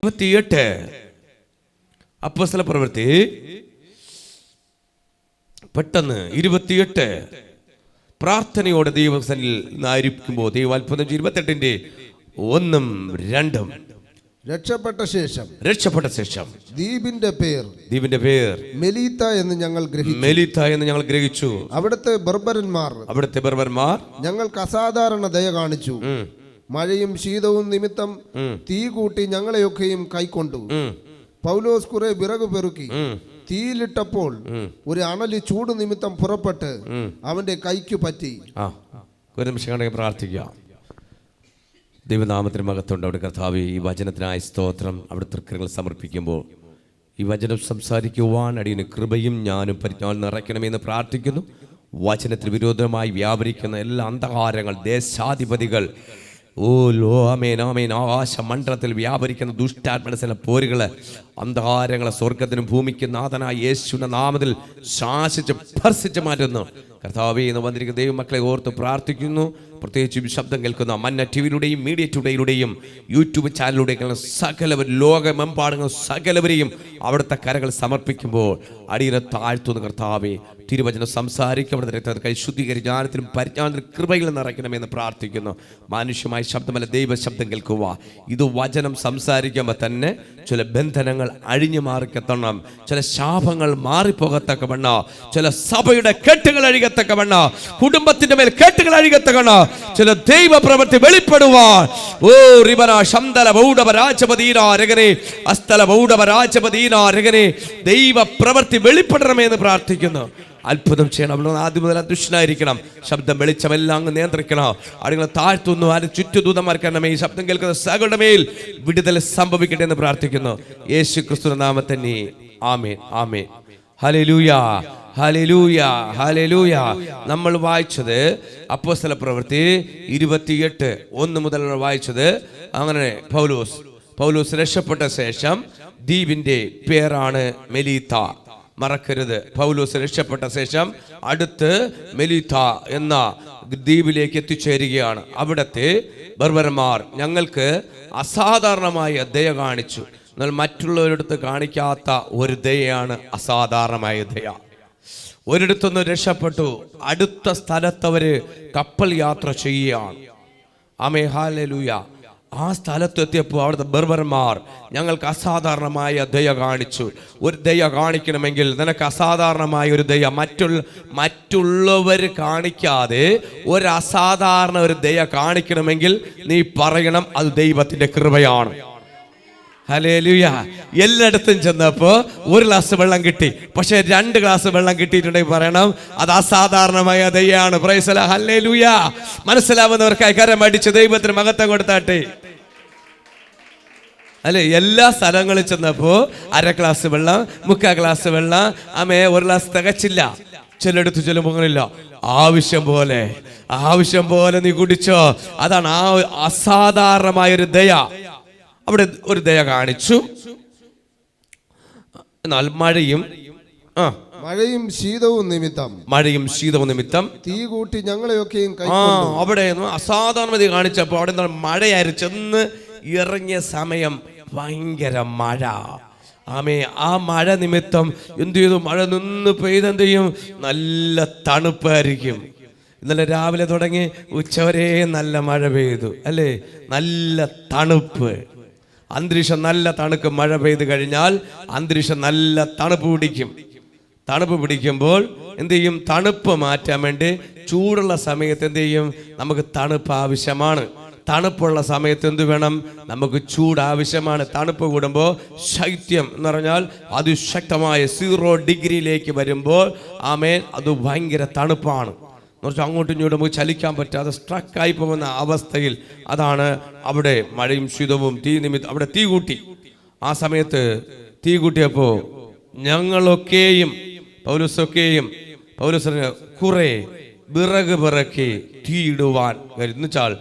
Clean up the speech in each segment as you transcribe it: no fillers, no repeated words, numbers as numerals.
28 അപ്പോസ്തലപ്രവൃത്തി പെട്ടെന്ന് 28 പ്രാർത്ഥനയോടെ ദൈവസന്നിധിയിൽ ആയിരിക്കുമ്പോൾ ദൈവം അത്ഭുതം 28-ന്റെ 1-2 രക്ഷപ്പെട്ട ശേഷം ദ്വീപിന്റെ പേർ മെലീത്ത എന്ന് ഞങ്ങൾ ഗ്രഹിച്ചു. അവിടുത്തെ ബർബരന്മാർ ഞങ്ങൾക്ക് അസാധാരണ ദയ കാണിച്ചു. മഴയും ശീതവും നിമിത്തം തീ കൂട്ടി ഞങ്ങളെയൊക്കെയും കൈക്കൊണ്ടു. പൗലോസ് കുറെ വിറക് പെറുക്കി തീയിലിട്ടപ്പോൾ ഒരു അണലി ചൂട് നിമിത്തം പുറപ്പെട്ട് അവന്റെ കൈക്ക് പറ്റി. ഒരു നിമിഷം പ്രാർത്ഥിക്കാം. ദൈവനാമത്തിന് മഹത്വമുണ്ട്. അവിടെ കർത്താവേ, ഈ വചനത്തിനായ സ്തോത്രം. അവിടെ തൃക്കരങ്ങൾ സമർപ്പിക്കുമ്പോൾ ഈ വചനം സംസാരിക്കുവാൻ അടിയന് കൃപയും ഞാനും പരിജ്ഞാനം നിറയ്ക്കണമെന്ന് പ്രാർത്ഥിക്കുന്നു. വചനത്തിന് വിരോധമായി വ്യാപരിക്കുന്ന എല്ലാ അന്ധകാരങ്ങൾ, ദേശാധിപതികൾ, ആകാശമണ്ഡലത്തിൽ വ്യാപരിക്കുന്ന ദുഷ്ടാത്മനസിലെ പോരുകള്, അന്ധകാരങ്ങളെ സ്വർഗത്തിനും ഭൂമിക്കും നാഥനായ യേശുവിന്റെ നാമത്തിൽ ശാസിച്ച് ഭർസിച്ച് മാറ്റുന്നു. കർത്താവേ, എന്ന് വന്നിരിക്കുന്ന ദൈവമക്കളെ ഓർത്ത് പ്രാർത്ഥിക്കുന്നു. പ്രത്യേകിച്ച് ശബ്ദം കേൾക്കുന്ന മന്ന ടിവിയിലൂടെയും മീഡിയ ടുഡേയിലൂടെയും യൂട്യൂബ് ചാനലിലൂടെയും സകലവർ, ലോകമെമ്പാടും സകലവരെയും അവിടുത്തെ കരകൾ സമർപ്പിക്കുമ്പോൾ അടിയനെ താഴ്ത്തുന്ന കർത്താവേ, തിരുവചനം സംസാരിക്കും. കൈ ശുദ്ധീകരിച്ച് ജ്ഞാനത്തിനും പരിജ്ഞാനത്തിനും കൃപയിൽ നിറയ്ക്കണമെന്ന് പ്രാർത്ഥിക്കുന്നു. മാനുഷ്യമായ ശബ്ദമല്ല, ദൈവശബ്ദം കേൾക്കുക. ഇത് വചനം സംസാരിക്കുമ്പോൾ തന്നെ ചില ബന്ധനങ്ങൾ അഴിഞ്ഞു മാറിക്കത്തണം, ചില ശാപങ്ങൾ മാറിപ്പോകത്തക്കവണ്ണം, ചില സഭയുടെ കെട്ടുകൾ അഴികത്തക്കവണ്ണം, കുടുംബത്തിന്റെ മേൽ കെട്ടുകൾ അഴികത്തക്കവണ്ണം ചില ദൈവ പ്രവൃത്തി വെളിപ്പെടുവാൻ ദൈവ പ്രവൃത്തി വെളിപ്പെടണമെന്ന് പ്രാർത്ഥിക്കുന്നു. അത്ഭുതം ചെയ്യണം. ആദ്യം മുതൽ അദൃശ്യനായിരിക്കണം. ശബ്ദം വെളിച്ചമെല്ലാം അങ്ങ് നിയന്ത്രിക്കണം. ആളുകളെ താഴ്ത്തുന്നു. ആരും ചുറ്റുദൂതന്മാർക്കണമേ ഈ ശബ്ദം കേൾക്കുന്ന സകലരുടെ മേൽ വിടുതൽ സംഭവിക്കട്ടെ എന്ന് പ്രാർത്ഥിക്കുന്നു. യേശു ക്രിസ്തുവിന്റെ നാമത്തിൽ തന്നെ amen, amen. Hallelujah, hallelujah, hallelujah. നമ്മൾ വായിച്ചത് അപ്പോസ്തലപ്രവൃത്തി 28:1 മുതൽ വായിച്ചത്. അങ്ങനെ പൗലോസ് രക്ഷപ്പെട്ട ശേഷം ദ്വീപിന്റെ പേരാണ് മെലീത്ത. മറക്കരുത്, പൗലോസ് രക്ഷപ്പെട്ട ശേഷം അടുത്ത് മെലീത്ത എന്ന ദ്വീപിലേക്ക് എത്തിച്ചേരുകയാണ്. അവിടത്തെ ബർബരന്മാർ ഞങ്ങൾക്ക് അസാധാരണമായ ദയ കാണിച്ചു. എന്നാൽ മറ്റുള്ളവരടുത്ത് കാണിക്കാത്ത ഒരു ദയയാണ് അസാധാരണമായ ദയ. ഒരിടത്തുനിന്ന് രക്ഷപ്പെട്ടു, അടുത്ത സ്ഥലത്തവര് കപ്പൽ യാത്ര ചെയ്യുകയാണ്. ആമേ, ഹല്ലേലൂയ. ആ സ്ഥലത്തെത്തിയപ്പോൾ അവിടുത്തെ ബർബരന്മാർ ഞങ്ങൾക്ക് അസാധാരണമായ ദയ കാണിച്ചു. ഒരു ദയ കാണിക്കണമെങ്കിൽ നിനക്ക് അസാധാരണമായ ഒരു ദയ മറ്റുള്ളവർ കാണിക്കാതെ ഒരു അസാധാരണ ഒരു ദയ കാണിക്കണമെങ്കിൽ നീ പറയണം, അത് ദൈവത്തിന്റെ കൃപയാണ്. ഹല്ലേലൂയ. എല്ലായിടത്തും ചെന്നപ്പോ ഒരു ഗ്ലാസ് വെള്ളം കിട്ടി, പക്ഷെ 2 ഗ്ലാസ് വെള്ളം കിട്ടിയിട്ടുണ്ടെങ്കിൽ പറയണം, അത് അസാധാരണമായ ദയാണ്. Praise the lord. ഹല്ലേലൂയ. മനസ്സിലാവുന്നവർക്കായി കരം അടിച്ച് ദൈവത്തിന് മഹത്വം കൊടുത്താട്ടെ. അല്ലെ, എല്ലാ സ്ഥലങ്ങളിൽ ചെന്നപ്പോ 1/2 ഗ്ലാസ് വെള്ളം, 3/4 ഗ്ലാസ് വെള്ളം, ആമേ, 1 ഗ്ലാസ് തികച്ചില്ല. ചിലടുത്ത് ചെല്ലുമ്പോഴില്ല, ആവശ്യം പോലെ നീ കുടിച്ചോ. അതാണ് ആ അസാധാരണമായ ഒരു ദയ. അവിടെ ഒരു ദയ കാണിച്ചു. എന്നാൽ മഴയും ശീതവും നിമിത്തം തീ കൂട്ടി ഞങ്ങളെയൊക്കെയും അവിടെ അസാധാരണത കാണിച്ചപ്പോൾ അവിടെ മഴയായിരുന്നു. ചെന്ന് ഇറങ്ങിയ സമയം ഭയങ്കര മഴ. ആമേ, ആ മഴ നിമിത്തം എന്ത് ചെയ്തു? മഴ നിന്ന് പെയ്തെന്ത് ചെയ്യും? നല്ല തണുപ്പായിരിക്കും. ഇന്നലെ രാവിലെ തുടങ്ങി ഉച്ചവരെ നല്ല മഴ പെയ്തു, അല്ലേ? നല്ല തണുപ്പ്, അന്തരീക്ഷം നല്ല തണുപ്പ്. മഴ പെയ്ത് കഴിഞ്ഞാൽ അന്തരീക്ഷം നല്ല തണുപ്പ് പിടിക്കുമ്പോൾ എന്ത് ചെയ്യും? തണുപ്പ് മാറ്റാൻ വേണ്ടി ചൂടുള്ള സമയത്ത് എന്ത് ചെയ്യും? നമുക്ക് തണുപ്പ് ആവശ്യമാണ്. തണുപ്പുള്ള സമയത്ത് എന്ത് വേണം? നമുക്ക് ചൂട് ആവശ്യമാണ്. തണുപ്പ് കൂടുമ്പോൾ ശൈത്യം എന്ന് പറഞ്ഞാൽ അതിശക്തമായ 0 ഡിഗ്രിയിലേക്ക് വരുമ്പോൾ ആമേൻ, അത് ഭയങ്കര തണുപ്പാണ്. കുറച്ച് അങ്ങോട്ടും ഇങ്ങോട്ടും നമുക്ക് ചലിക്കാൻ പറ്റാതെ സ്ട്രക്കായി പോകുന്ന അവസ്ഥയിൽ അതാണ് അവിടെ മഴയും ശീതവും തീ നിമിത്തം അവിടെ തീ കൂട്ടി. ആ സമയത്ത് തീ കൂട്ടിയപ്പോൾ ഞങ്ങളൊക്കെയും പൗലോസിന് കുറെ വിറക് പിറക്കി തീയിടുവാൻ എന്നുവെച്ചാൽ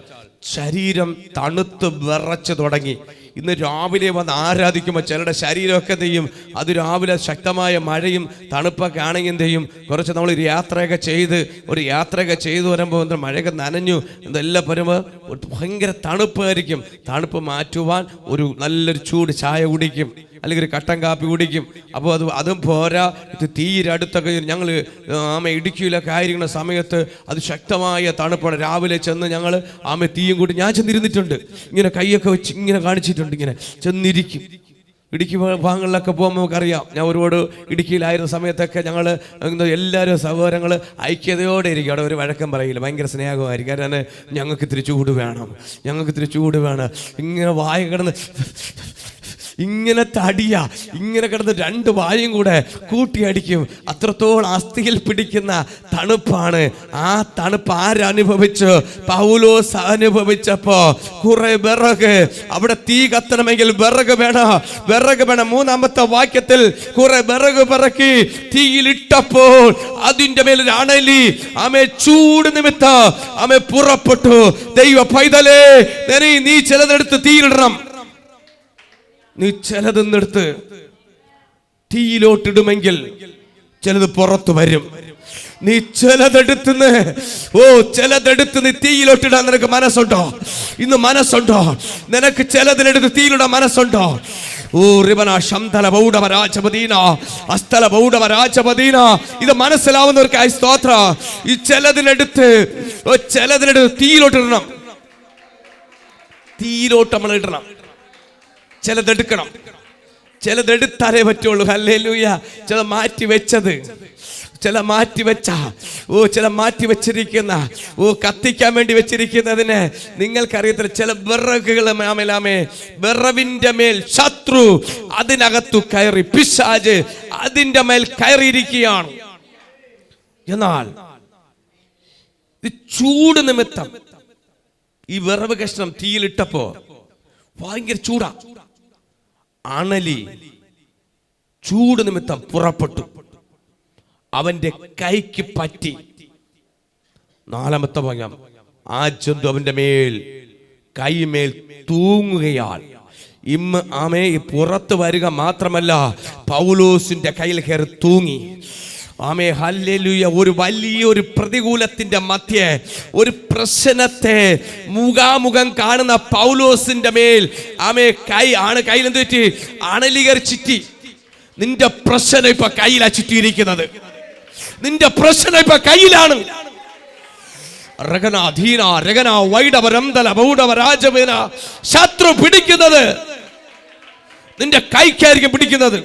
ശരീരം തണുത്ത് വിറച്ച് തുടങ്ങി. ഇന്ന് രാവിലെ വന്ന് ആരാധിക്കുമ്പോൾ ചിലരുടെ ശരീരമൊക്കെ ചെയ്യും. അത് രാവിലെ ശക്തമായ മഴയും തണുപ്പൊക്കെ ആണെങ്കിൽ ചെയ്യും. കുറച്ച് നമ്മൾ ഒരു യാത്രയൊക്കെ ചെയ്ത് വരുമ്പോൾ എന്താ മഴയൊക്കെ നനഞ്ഞു എന്തെല്ലാം വരുമ്പോൾ ഭയങ്കര തണുപ്പായിരിക്കും. തണുപ്പ് മാറ്റുവാൻ ഒരു നല്ലൊരു ചൂട് ചായ കുടിക്കും, അല്ലെങ്കിൽ ഒരു കട്ടൻ കാപ്പി കുടിക്കും. അപ്പോൾ അതും പോരാ, ഇത് തീരെ അടുത്തൊക്കെ ഞങ്ങൾ ഇടുക്കിയിലൊക്കെ ആയിരിക്കുന്ന സമയത്ത് അത് ശക്തമായ തണുപ്പാണ്. രാവിലെ ചെന്ന് ഞങ്ങൾ തീയും കൂട്ടി ഞാൻ ചെന്നിരുന്നിട്ടുണ്ട്. ഇങ്ങനെ കൈയൊക്കെ വെച്ച് ഇങ്ങനെ കാണിച്ചിട്ടുണ്ട്, ഇങ്ങനെ ചെന്നിരിക്കും. ഇടുക്കി ഭാഗങ്ങളിലൊക്കെ പോകുമ്പോൾ നമുക്കറിയാം. ഞാൻ ഒരുപാട് ഇടുക്കിയിലായിരുന്ന സമയത്തൊക്കെ ഞങ്ങൾ എല്ലാവരും സഹോദരങ്ങൾ ഐക്യതയോടെ ഇരിക്കും. അവിടെ ഒരു വഴക്കം പറയില്ല, ഭയങ്കര സ്നേഹമായിരിക്കും. കാരണം ഞങ്ങൾക്ക് ഇത്തിരി ചൂട് വേണം. ഇങ്ങനെ വായ കിടന്ന് ഇങ്ങനെ തടിയ ഇങ്ങനെ കിടന്ന് രണ്ട് വായും കൂടെ കൂട്ടിയടിക്കും. അത്രത്തോളം അസ്ഥിയിൽ പിടിക്കുന്ന തണുപ്പാണ്. ആ തണുപ്പ് ആരനുഭവിച്ചു? പൗലോസ് അനുഭവിച്ചപ്പോ കുറെ വിറക്, അവിടെ തീ കത്തണമെങ്കിൽ വിറക് വേണം. 3-ാമത്തെ വാക്യത്തിൽ കുറെ വിറക് പിറക്കി തീയിലിട്ടപ്പോൾ അതിന്റെ മേലൊരു അണലി ചൂട് നിമിത്തം പുറപ്പെട്ടു. ദൈവ പൈതലേ, നീ ചിലതെടുത്ത് തീയിലിടണം. നീ ചിലതെന്നെടുത്ത് തീയിലോട്ടിടുമെങ്കിൽ ചിലത് പുറത്തു വരും. നീ ചിലതെടുത്ത് നീ തീയിലോട്ടിടാൻ നിനക്ക് മനസ്സുണ്ടോ? ഇന്ന് മനസ്സുണ്ടോ? നിനക്ക് ചിലതിനെടുത്ത് തീയിലിടാൻ മനസ്സുണ്ടോ? ഇത് മനസ്സിലാവുന്നവർക്കായി സ്തോത്രം. ഈ ചിലതിനെടുത്ത് തീയിലോട്ടിടണം. തീയിലോട്ട് നമ്മൾ ഇടണം. ചിലതെടുത്താലേ പറ്റുള്ളൂ. ഹല്ലേലൂയ. ചില മാറ്റി വെച്ചിരിക്കുന്ന കത്തിക്കാൻ വേണ്ടി വെച്ചിരിക്കുന്നതിന് നിങ്ങൾക്കറിയത്തില്ല. ചില വിറകുകൾ വിറവിന്റെ മേൽ ശത്രു അതിനകത്തു കയറി, പിശാച് അതിന്റെ മേൽ കയറിയിരിക്കുകയാണ്. എന്നാൽ ചൂട് നിമിത്തം ഈ വിറവ് കഷ്ണം തീയിലിട്ടപ്പോ ഭയങ്കര ചൂടാ. അണലി ചൂട് നിമിത്തം പുറപ്പെട്ടു, അവന്റെ കൈക്ക് പറ്റി. 4-ാമത്തെ ഭാഗം, ആ ജന്തു അവന്റെ കൈമേൽ തൂങ്ങുകയാൽ പുറത്ത് വരിക മാത്രമല്ല, പൗലോസിന്റെ കയ്യിൽ കയറി തൂങ്ങി. ഹല്ലേലൂയ. ഒരു വലിയൊരു പ്രതികൂലത്തിന്റെ മധ്യേ ഒരു പ്രശ്നത്തെ മുഖാമുഖം കാണുന്ന പൗലോസിന്റെ മേൽ കയ്യിൽ എന്ത് പറ്റി? അണലികർ ചുറ്റി. നിന്റെ പ്രശ്നം ഇപ്പൊ കയ്യിലാ ചുറ്റിയിരിക്കുന്നത്. നിന്റെ പ്രശ്നം ഇപ്പൊ കയ്യിലാണ്. ശത്രു പിടിക്കുന്നത് നിന്റെ കൈക്കായിരിക്കും പിടിക്കുന്നത്.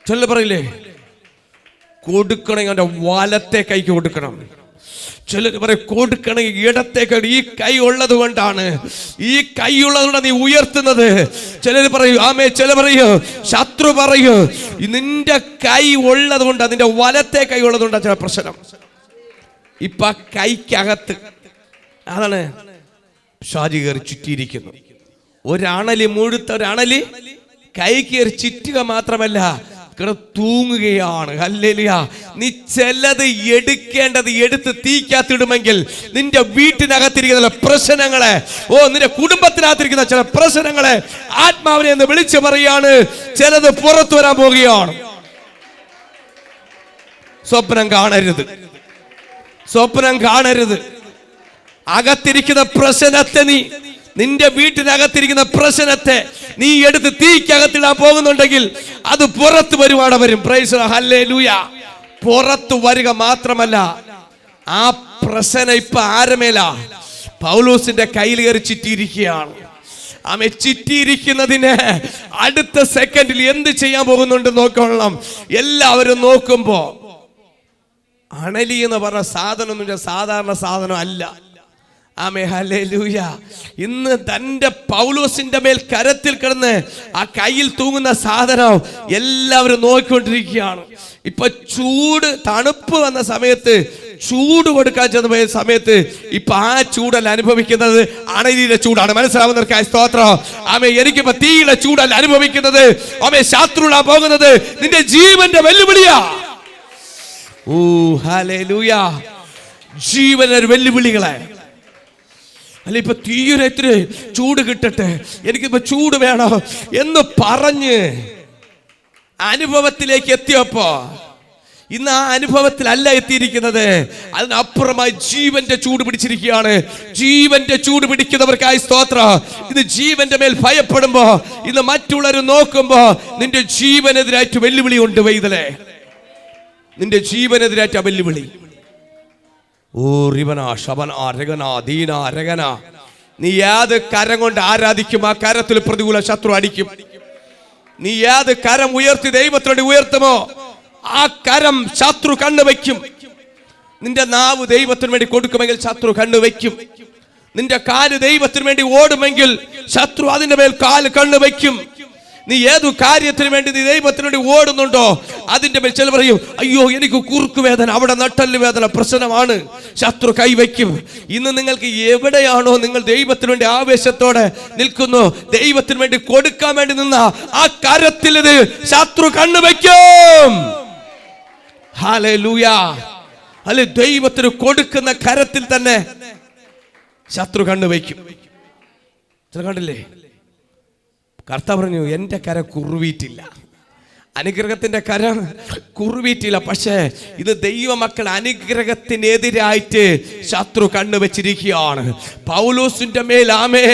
ചില പറയില്ലേ, കൊടുക്കണമെങ്കിൽ അവന്റെ വലത്തെ കൈക്ക് കൊടുക്കണം. ചിലർ പറയും കൊടുക്കണമെങ്കിൽ ഇടത്തെ കൈ. ഈ കൈ ഉള്ളത് കൊണ്ടാണ്, നീ ഉയർത്തുന്നത്. ചിലർ പറയൂ ചില പറയൂ, ശത്രു പറയൂ, നിന്റെ കൈ ഉള്ളത് കൊണ്ടാ, നിന്റെ വലത്തെ കൈ ഉള്ളത് കൊണ്ടാ ചില പ്രശ്നം. ഇപ്പൊ കൈക്കകത്ത് അതാണ് ഷാജി കയറി ചുറ്റിയിരിക്കുന്നു. മുഴുത്ത ഒരണലി കൈ കയറി ചുറ്റുക മാത്രമല്ല, തൂങ്ങുകയാണ്. ഹല്ലേലൂയ. നീ ചിലത് എടുത്ത് തീക്കകത്തിടുമെങ്കിൽ നിന്റെ വീട്ടിനകത്തിരിക്കുന്ന പ്രശ്നങ്ങളെ, നിന്റെ കുടുംബത്തിനകത്തിരിക്കുന്ന ചില പ്രശ്നങ്ങളെ ആത്മാവിനെ എന്ന് വിളിച്ചു പറയാണ്, ചിലത് പുറത്തു വരാൻ പോവുകയാണ്. സ്വപ്നം കാണരുത്. അകത്തിരിക്കുന്ന പ്രശ്നത്തെ നിന്റെ വീട്ടിനകത്തിരിക്കുന്ന പ്രശ്നത്തെ നീ എടുത്ത് തീക്കകത്തിടാൻ പോകുന്നുണ്ടെങ്കിൽ അത് പുറത്തു വരും. Price hallelujah. പുറത്തു വരിക മാത്രമല്ല, ആ പ്രശ്നം ഇപ്പൊ ആരമേല? പൗലോസിന്റെ കയ്യിൽ കയറി ചുറ്റിയിരിക്കുകയാണ്. ചുറ്റിയിരിക്കുന്നതിന് അടുത്ത സെക്കൻഡിൽ എന്ത് ചെയ്യാൻ പോകുന്നുണ്ട് നോക്കണം. എല്ലാവരും നോക്കുമ്പോ അണലി എന്ന് പറഞ്ഞ സാധനം സാധാരണ സാധനം അല്ല. ഹല്ലേലൂയ. ഇന്ന് തന്റെ പൗലോസിന്റെ മേൽ കരത്തിൽ കിടന്ന് ആ കയ്യിൽ തൂങ്ങുന്ന സാധനം എല്ലാവരും നോക്കിക്കൊണ്ടിരിക്കുകയാണ്. ഇപ്പൊ തണുപ്പ് വന്ന സമയത്ത് ചൂട് കൊടുക്കാൻ ചെന്ന സമയത്ത് ഇപ്പൊ ആ ചൂടല്ല അനുഭവിക്കുന്നത്, അണലിയുടെ ചൂടാണ്. മനസ്സിലാവുന്നവർക്കായി സ്തോത്രം. എനിക്കിപ്പോ തീയുടെ ചൂടല്ല അനുഭവിക്കുന്നത്. ശത്രുവാ പോകുന്നത് നിന്റെ ജീവന്റെ വെല്ലുവിളിയാ. ഹല്ലേലൂയ. ജീവനൊരു വെല്ലുവിളികളെ. അല്ല, ഇപ്പൊ തീയൊരു ചൂട് കിട്ടട്ടെ, എനിക്കിപ്പോ ചൂട് വേണോ എന്ന് പറഞ്ഞ് അനുഭവത്തിലേക്ക് എത്തിയപ്പോ ഇന്ന് ആ അനുഭവത്തിലല്ല എത്തിയിരിക്കുന്നത്, അതിനപ്പുറമായി ജീവന്റെ ചൂട് പിടിച്ചിരിക്കുകയാണ്. ജീവന്റെ ചൂട് പിടിക്കുന്നവർക്കായി സ്തോത്രം. ഇത് ജീവന്റെ മേൽ ഭയപ്പെടുമ്പോ, ഇന്ന് മറ്റുള്ളവർ നോക്കുമ്പോ നിന്റെ ജീവനെതിരായിട്ട് വെല്ലുവിളി ഉണ്ട്. വൈതലേ, നിന്റെ ജീവനെതിരായിട്ട് ആ വെല്ലുവിളി. ഓ റിവന ശബന രഗന ദീന രഗന. നീ ഏത് കരം കൊണ്ട് ആരാധിക്കും, ആ കരത്തിൽ പ്രതികൂല ശത്രു അടിക്കും. നീ ഏത് കരം ഉയർത്തി ദൈവത്തോട് ഉയർത്തുമോ, ആ കരം ശത്രു കണ്ണുവെക്കും. നിന്റെ നാവ് ദൈവത്തിന് വേണ്ടി കൊടുക്കുമെങ്കിൽ ശത്രു കണ്ണുവെക്കും. നിന്റെ കാല് ദൈവത്തിന് വേണ്ടി ഓടുമെങ്കിൽ ശത്രു അതിന്റെ മേൽ കാല് കണ്ണുവെക്കും. നീ ഏതു കാര്യത്തിന് വേണ്ടി നീ ദൈവത്തിന് വേണ്ടി ഓടുന്നുണ്ടോ, അതിന്റെ മേൽ ചില പറയും, അയ്യോ എനിക്ക് കുറുക്ക് വേദന, അവിടെ നട്ടല് വേദന പ്രശ്നമാണ്, ശത്രു കൈവയ്ക്കും. ഇന്ന് നിങ്ങൾക്ക് എവിടെയാണോ നിങ്ങൾ ദൈവത്തിന് വേണ്ടി ആവേശത്തോടെ നിൽക്കുന്നു, ദൈവത്തിന് വേണ്ടി കൊടുക്കാൻ വേണ്ടി നിന്ന ആ കരത്തിൽ ഇത് ശത്രു കണ്ണുവെക്കും. ഹല്ലേലൂയ. അല്ലെ, ദൈവത്തിന് കൊടുക്കുന്ന കരത്തിൽ തന്നെ ശത്രു കണ്ണുവയ്ക്കും. ചില കണ്ടില്ലേ, കർത്താവ് പറഞ്ഞു, എൻ്റെ കര കുറുവിയിട്ടില്ല, അനുഗ്രഹത്തിന്റെ കരം കുറുവിയിട്ടില്ല. പക്ഷേ ഇത് ദൈവമക്കൾ അനുഗ്രഹത്തിനെതിരായിട്ട് ശത്രു കണ്ണുവെച്ചിരിക്കുകയാണ്. പൗലോസിന്റെ മേൽ ആമേ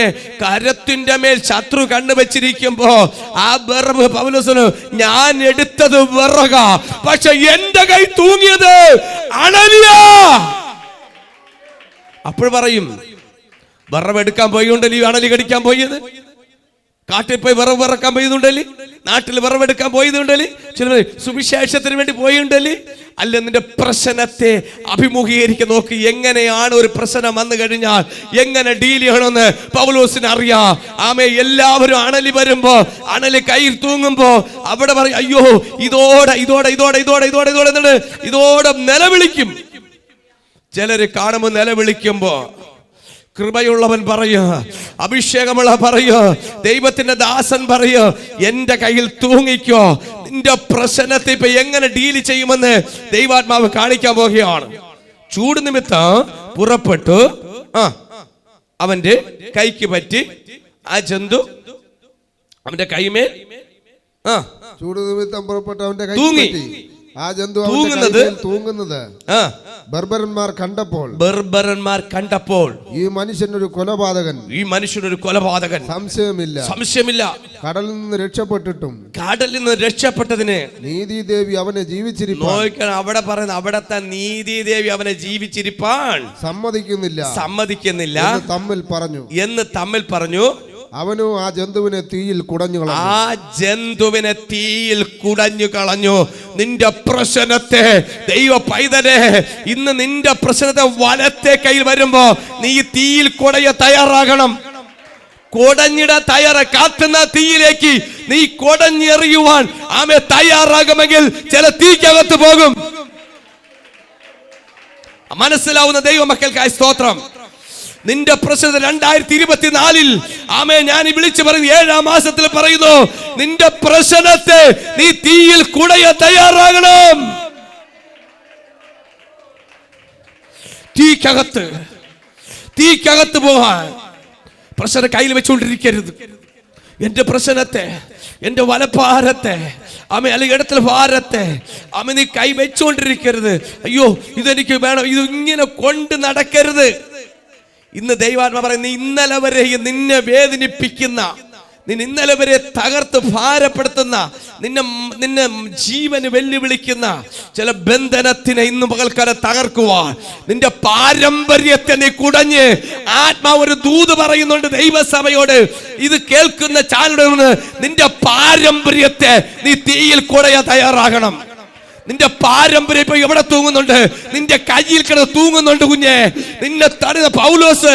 കരത്തിന്റെ മേൽ ശത്രു കണ്ണുവെച്ചിരിക്കുമ്പോ ആ വിറവ് പൗലോസിന്, ഞാൻ എടുത്തത് വിറക, പക്ഷെ എന്റെ കൈ തൂങ്ങിയത് അണലിയാ. അപ്പോൾ പറയും, വിറവെടുക്കാൻ പോയിണ്ടല്ലോ ഈ അണലി കടിക്കാൻ പോയത്, കാട്ടിൽ പോയി വിറവ് വിറക്കാൻ പോയതുണ്ടല്ലേ, നാട്ടിൽ വിറവെടുക്കാൻ പോയതുണ്ടല്ലേ, ചിലർ സുവിശേഷത്തിന് വേണ്ടി പോയിണ്ടല്ലേ. അല്ല, നിന്റെ പ്രശ്നത്തെ അഭിമുഖീകരിക്കാൻ നോക്കി. എങ്ങനെയാണ് ഒരു പ്രശ്നം വന്നു കഴിഞ്ഞാൽ എങ്ങനെ ഡീൽ ചെയ്യണമെന്ന് പൗലോസിന് അറിയാം. ആമേ, എല്ലാവരും അണലി വരുമ്പോ, അണലി കയ്യിൽ തൂങ്ങുമ്പോ അവിടെ പറയും, അയ്യോ ഇതോടെ ഇതോടെ ഇതോടെ ഇതോടെ ഇതോടെ ഇതോടെ ഇതോടെ നിലവിളിക്കും. ചിലര് കാണുമ്പോൾ നിലവിളിക്കുമ്പോ കൃപയുള്ളവൻ പറയോ, അഭിഷേകമുള്ള പറയോ, ദൈവത്തിന്റെ ദാസൻ പറയോ, എന്റെ കയ്യിൽ തൂങ്ങിക്കോ. നിന്റെ പ്രശ്നത്തെ ഇപ്പൊ എങ്ങനെ ഡീൽ ചെയ്യുമെന്ന് ദൈവാത്മാവ് കാണിക്കാൻ പോകുകയാണ്. ചൂട് നിമിത്തം പുറപ്പെട്ടു അവന്റെ കൈക്ക് പറ്റി ആ ജന്തു അവന്റെ കൈമേൽ ചൂട് നിമിത്തം പുറപ്പെട്ടു അവന്റെ കൈ തൂങ്ങി. ആ ജന്തു തൂങ്ങുന്നത് ബർബരന്മാർ കണ്ടപ്പോൾ ഈ മനുഷ്യനൊരു കൊലപാതകൻ സംശയമില്ല. കടലിൽ നിന്ന് രക്ഷപ്പെട്ടതിന് നീതിദേവി അവനെ ജീവിച്ചിരിപ്പാൻ. അവിടെ പറയുന്ന അവിടത്തെ നീതിദേവി അവനെ ജീവിച്ചിരിപ്പാൻ സമ്മതിക്കുന്നില്ല എന്ന് തമ്മിൽ പറഞ്ഞു. അവനു ആ ജന്തുവിനെ തീയിൽ കുടഞ്ഞു കളഞ്ഞു. നിന്റെ പ്രശ്നത്തെ ദൈവ പൈതലെ, ഇന്ന് നിന്റെ പ്രശ്നത്തെ വലത്തെ കയ്യിൽ വരുമ്പോ നീ തീയിൽ കുടയ തയ്യാറാകണം. കുടഞ്ഞിട കാത്തുന്ന തീയിലേക്ക് നീ കുടഞ്ഞെറിയുവാൻ ആമേ തയ്യാറാകുമെങ്കിൽ ചില തീക്കകത്ത് പോകും. മനസ്സിലാവുന്ന ദൈവമക്കൾക്കായി സ്തോത്രം. നിന്റെ പ്രശ്നത്തെ 2024 ആമേ ഞാൻ വിളിച്ചു പറയുന്നു, 7-ാം മാസത്തിൽ പറയുന്നു, നിന്റെ പ്രശ്നത്തെ നീ തീയിൽ കുടയ തയ്യാറാകണം. തീക്കകത്ത് പോകാൻ പ്രശ്നം കയ്യിൽ വെച്ചുകൊണ്ടിരിക്കരുത്. എന്റെ പ്രശ്നത്തെ, എന്റെ വലഭാരത്തെ ആമേ അല്ലെങ്കിൽ ഇടത്തിലെ ഭാരത്തെ ആമേ നീ കൈ വെച്ചുകൊണ്ടിരിക്കരുത്. അയ്യോ ഇതെനിക്ക് വേണം, ഇത് ഇങ്ങനെ കൊണ്ട് നടക്കരുത്. ഇന്ന് ദൈവാത്മാ പറയുന്ന, ഇന്നലെ വരെ നിന്നെ വേദനിപ്പിക്കുന്ന, ഇന്നലെ വരെ തകർത്ത് ഭാരപ്പെടുത്തുന്ന, നിന്നെ ജീവന് വെല്ലുവിളിക്കുന്ന ചില ബന്ധനത്തിനെ ഇന്ന് പകൽക്കാലം തകർക്കുവാൻ, നിന്റെ പാരമ്പര്യത്തെ നീ കുടഞ്ഞ് ആത്മാവ് ഒരു ദൂത് പറയുന്നുണ്ട് ദൈവസഭയോട്. ഇത് കേൾക്കുന്ന ചാനലുകളിൽ നിന്റെ പാരമ്പര്യത്തെ നീ തീയിൽ കുടയ തയ്യാറാകണം. നിന്റെ പാരമ്പര്യം ഇപ്പൊ എവിടെ തൂങ്ങുന്നുണ്ട്? നിന്റെ കയ്യിൽ കിടന്ന് തൂങ്ങുന്നുണ്ട് കുഞ്ഞെ. നിന്നെ തടയുന്ന പൗലോസ്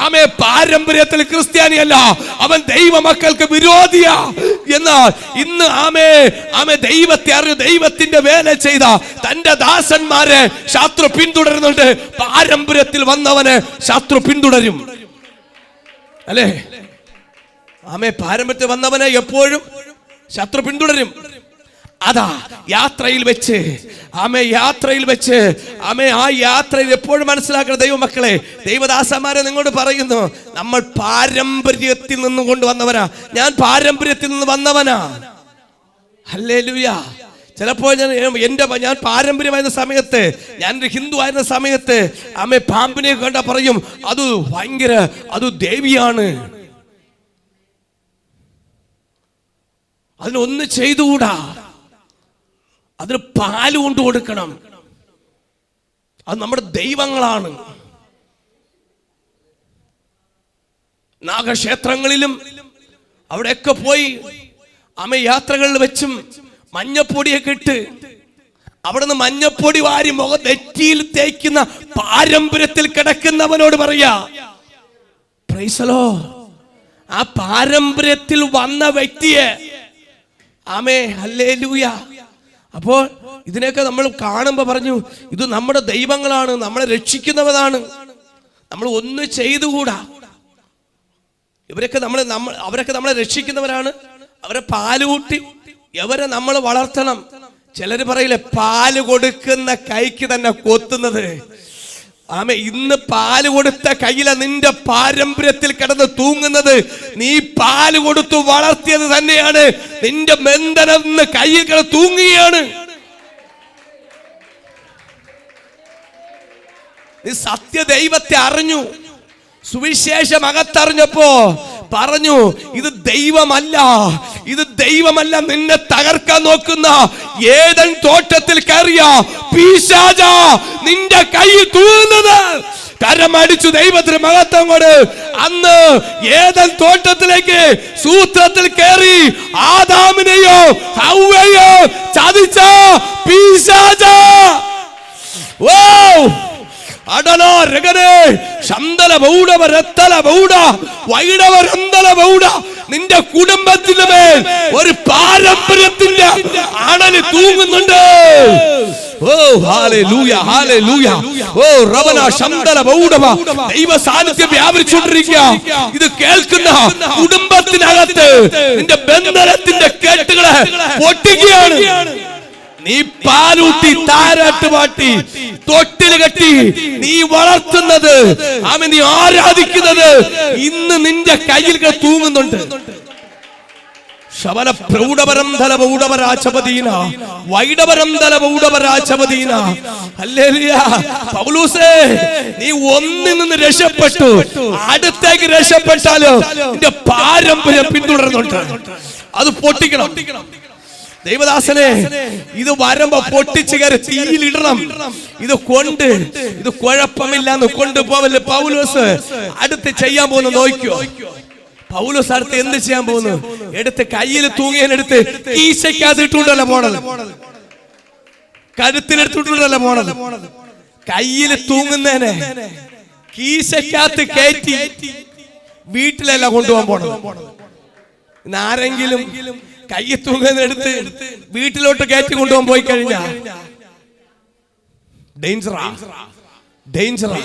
ആമേ പാരമ്പര്യത്തിൽ ക്രിസ്ത്യാനിയല്ല, അവൻ ദൈവമക്കൾക്ക് വിരോധിയാ. എന്നാൽ ഇന്ന് ആമേ ദൈവത്തെ അറിഞ്ഞു ദൈവത്തിന്റെ വേല ചെയ്ത തന്റെ ദാസന്മാരെ ശത്രു പിന്തുടരുന്നുണ്ട്. പാരമ്പര്യത്തിൽ വന്നവനെ ശത്രു പിന്തുടരും, അല്ലേ? ആമേ പാരമ്പര്യത്തിൽ വന്നവനെ എപ്പോഴും ശത്രു പിന്തുടരും. അതാ യാത്രയിൽ വെച്ച് ആ യാത്രയിൽ എപ്പോഴും മനസ്സിലാക്കണം ദൈവമക്കളെ, ദൈവദാസന്മാരെ നിങ്ങളോട് പറയുന്നു, നമ്മൾ പാരമ്പര്യത്തിൽ നിന്നും കൊണ്ടുവന്നവനാ. ഞാൻ പാരമ്പര്യത്തിൽ നിന്ന് വന്നവനാ. ഹല്ലേലൂയ. ചിലപ്പോൾ ഞാൻ പാരമ്പര്യമായിരുന്ന സമയത്ത്, ഞാനൊരു ഹിന്ദു ആയിരുന്ന സമയത്ത് പാമ്പിനെ കണ്ട പറയും അത് ദേവിയാണ്, അതിനൊന്ന് ചെയ്തുകൂടാ, അതിന് പാല് കൊണ്ടു കൊടുക്കണം, അത് നമ്മുടെ ദൈവങ്ങളാണ്. നാഗക്ഷേത്രങ്ങളിലും അവിടെയൊക്കെ പോയി യാത്രകളിൽ വെച്ചും മഞ്ഞപ്പൊടിയൊക്കെ ഇട്ട് അവിടുന്ന് മഞ്ഞപ്പൊടി വാരി നെറ്റിയിൽ തേക്കുന്ന പാരമ്പര്യത്തിൽ കിടക്കുന്നവനോട് പറയാ, പ്രൈസ് ദി ലോർഡ്. ആ പാരമ്പര്യത്തിൽ വന്ന വ്യക്തിയെ ഹല്ലേലൂയ. അപ്പോൾ ഇതിനൊക്കെ നമ്മൾ കാണുമ്പോ പറഞ്ഞു, ഇത് നമ്മുടെ ദൈവങ്ങളാണ്, നമ്മളെ രക്ഷിക്കുന്നവരാണ്, നമ്മൾ ഒന്നും ചെയ്തുകൂടാ. അവരൊക്കെ നമ്മളെ രക്ഷിക്കുന്നവരാണ്. അവരെ പാലുകൂട്ടി എവരെ നമ്മൾ വളർത്തണം. ചിലര് പറയില്ലേ, പാല് കൊടുക്കുന്ന കൈക്ക് തന്നെ കൊത്തുന്നത്. ഇന്ന് പാല് കൊടുത്ത കയ്യില നിന്റെ പാരമ്പര്യത്തിൽ കിടന്ന് തൂങ്ങുന്നത്. നീ പാല് കൊടുത്തു വളർത്തിയത് തന്നെയാണ് നിന്റെ ബന്ധനം കയ്യിൽ കിടന്ന് തൂങ്ങുകയാണ്. നീ സത്യദൈവത്തെ അറിഞ്ഞു, സുവിശേഷം അകത്തറിഞ്ഞപ്പോ പറഞ്ഞു, ഇത് ദൈവമല്ല, നിന്നെ തകർക്കാൻ നോക്കുന്ന ഏദൻ തോട്ടത്തിൽ കയറിയ പിശാചാ നിന്റെ കയ്യിൽ തൂങ്ങുന്നത്. കരമടിച്ചു ദൈവത്തിന് മഹത്വം കൊണ്ട്. അന്ന് ഏദൻ തോട്ടത്തിലേക്ക് സൂത്രത്തിൽ കയറി ആദാമിനെയോ ഹവ്വയെയോ ചതിച്ച പിശാചാ, നിന്റെ കുടുംബത്തിന്റെ മേൽ ഒരു പാരമ്പര്യത്തിന്റെ അണല് തൂങ്ങുന്നുണ്ട്. ദൈവ സാന്നിധ്യം വ്യാപരിച്ചുകൊണ്ടിരിക്കുക. ഇത് കേൾക്കുന്ന കുടുംബത്തിനകത്ത് നിന്റെ ബന്ധനത്തിന്റെ കെട്ടുകളെ പൊട്ടിക്കുകയാണ്. നീ പാലൂട്ടി താരാട്ട് പാട്ടി തൊട്ടിൽ കെട്ടി നീ വളർത്തുന്നത്, നീ ആരാധിക്കുന്നത് ഇന്ന് നിന്റെ കയ്യിൽ തൂങ്ങുന്നുണ്ട്. പൗലോസേ, നീ ഒന്നിൽ നിന്ന് രക്ഷപ്പെട്ടു, അടുത്തേക്ക് രക്ഷപ്പെട്ടാലോ നിന്റെ പാരമ്പര്യം പിന്തുടരുന്നുണ്ട്. അത് പൊട്ടിക്കണം. ദൈവദാസനെ, ഇത് വരുമ്പോ പൊട്ടിച്ച് കയറി തീയിലിടണം. ഇത് കുഴപ്പമില്ലാന്ന് കൊണ്ടുപോവല്ലേ. പൗലോസ് അടുത്ത് ചെയ്യാൻ പോകുന്നു നോക്കിയോ. പൗലോസ് അടുത്ത് എന്ത് ചെയ്യാൻ പോകുന്നു? എടുത്ത് കയ്യിൽ തൂങ്ങിയതിനെടുത്ത് കീശയ്ക്കകത്ത് ഇട്ടുകൊണ്ടല്ല പോണത്, കഴുത്തിനെടുത്തിട്ടുണ്ടല്ല പോണത്. കയ്യിൽ തൂങ്ങുന്നതിനെ കീശയ്ക്കകത്ത് കയറ്റി വീട്ടിലല്ല കൊണ്ടുപോകാൻ പോണത്. ആരെങ്കിലും കയ്യിൽ തൂങ്ങുന്നതെടുത്ത് വീട്ടിലോട്ട് കയറ്റി കൊണ്ടുപോകാൻ പോയി കഴിഞ്ഞാ ഡേഞ്ചറാ.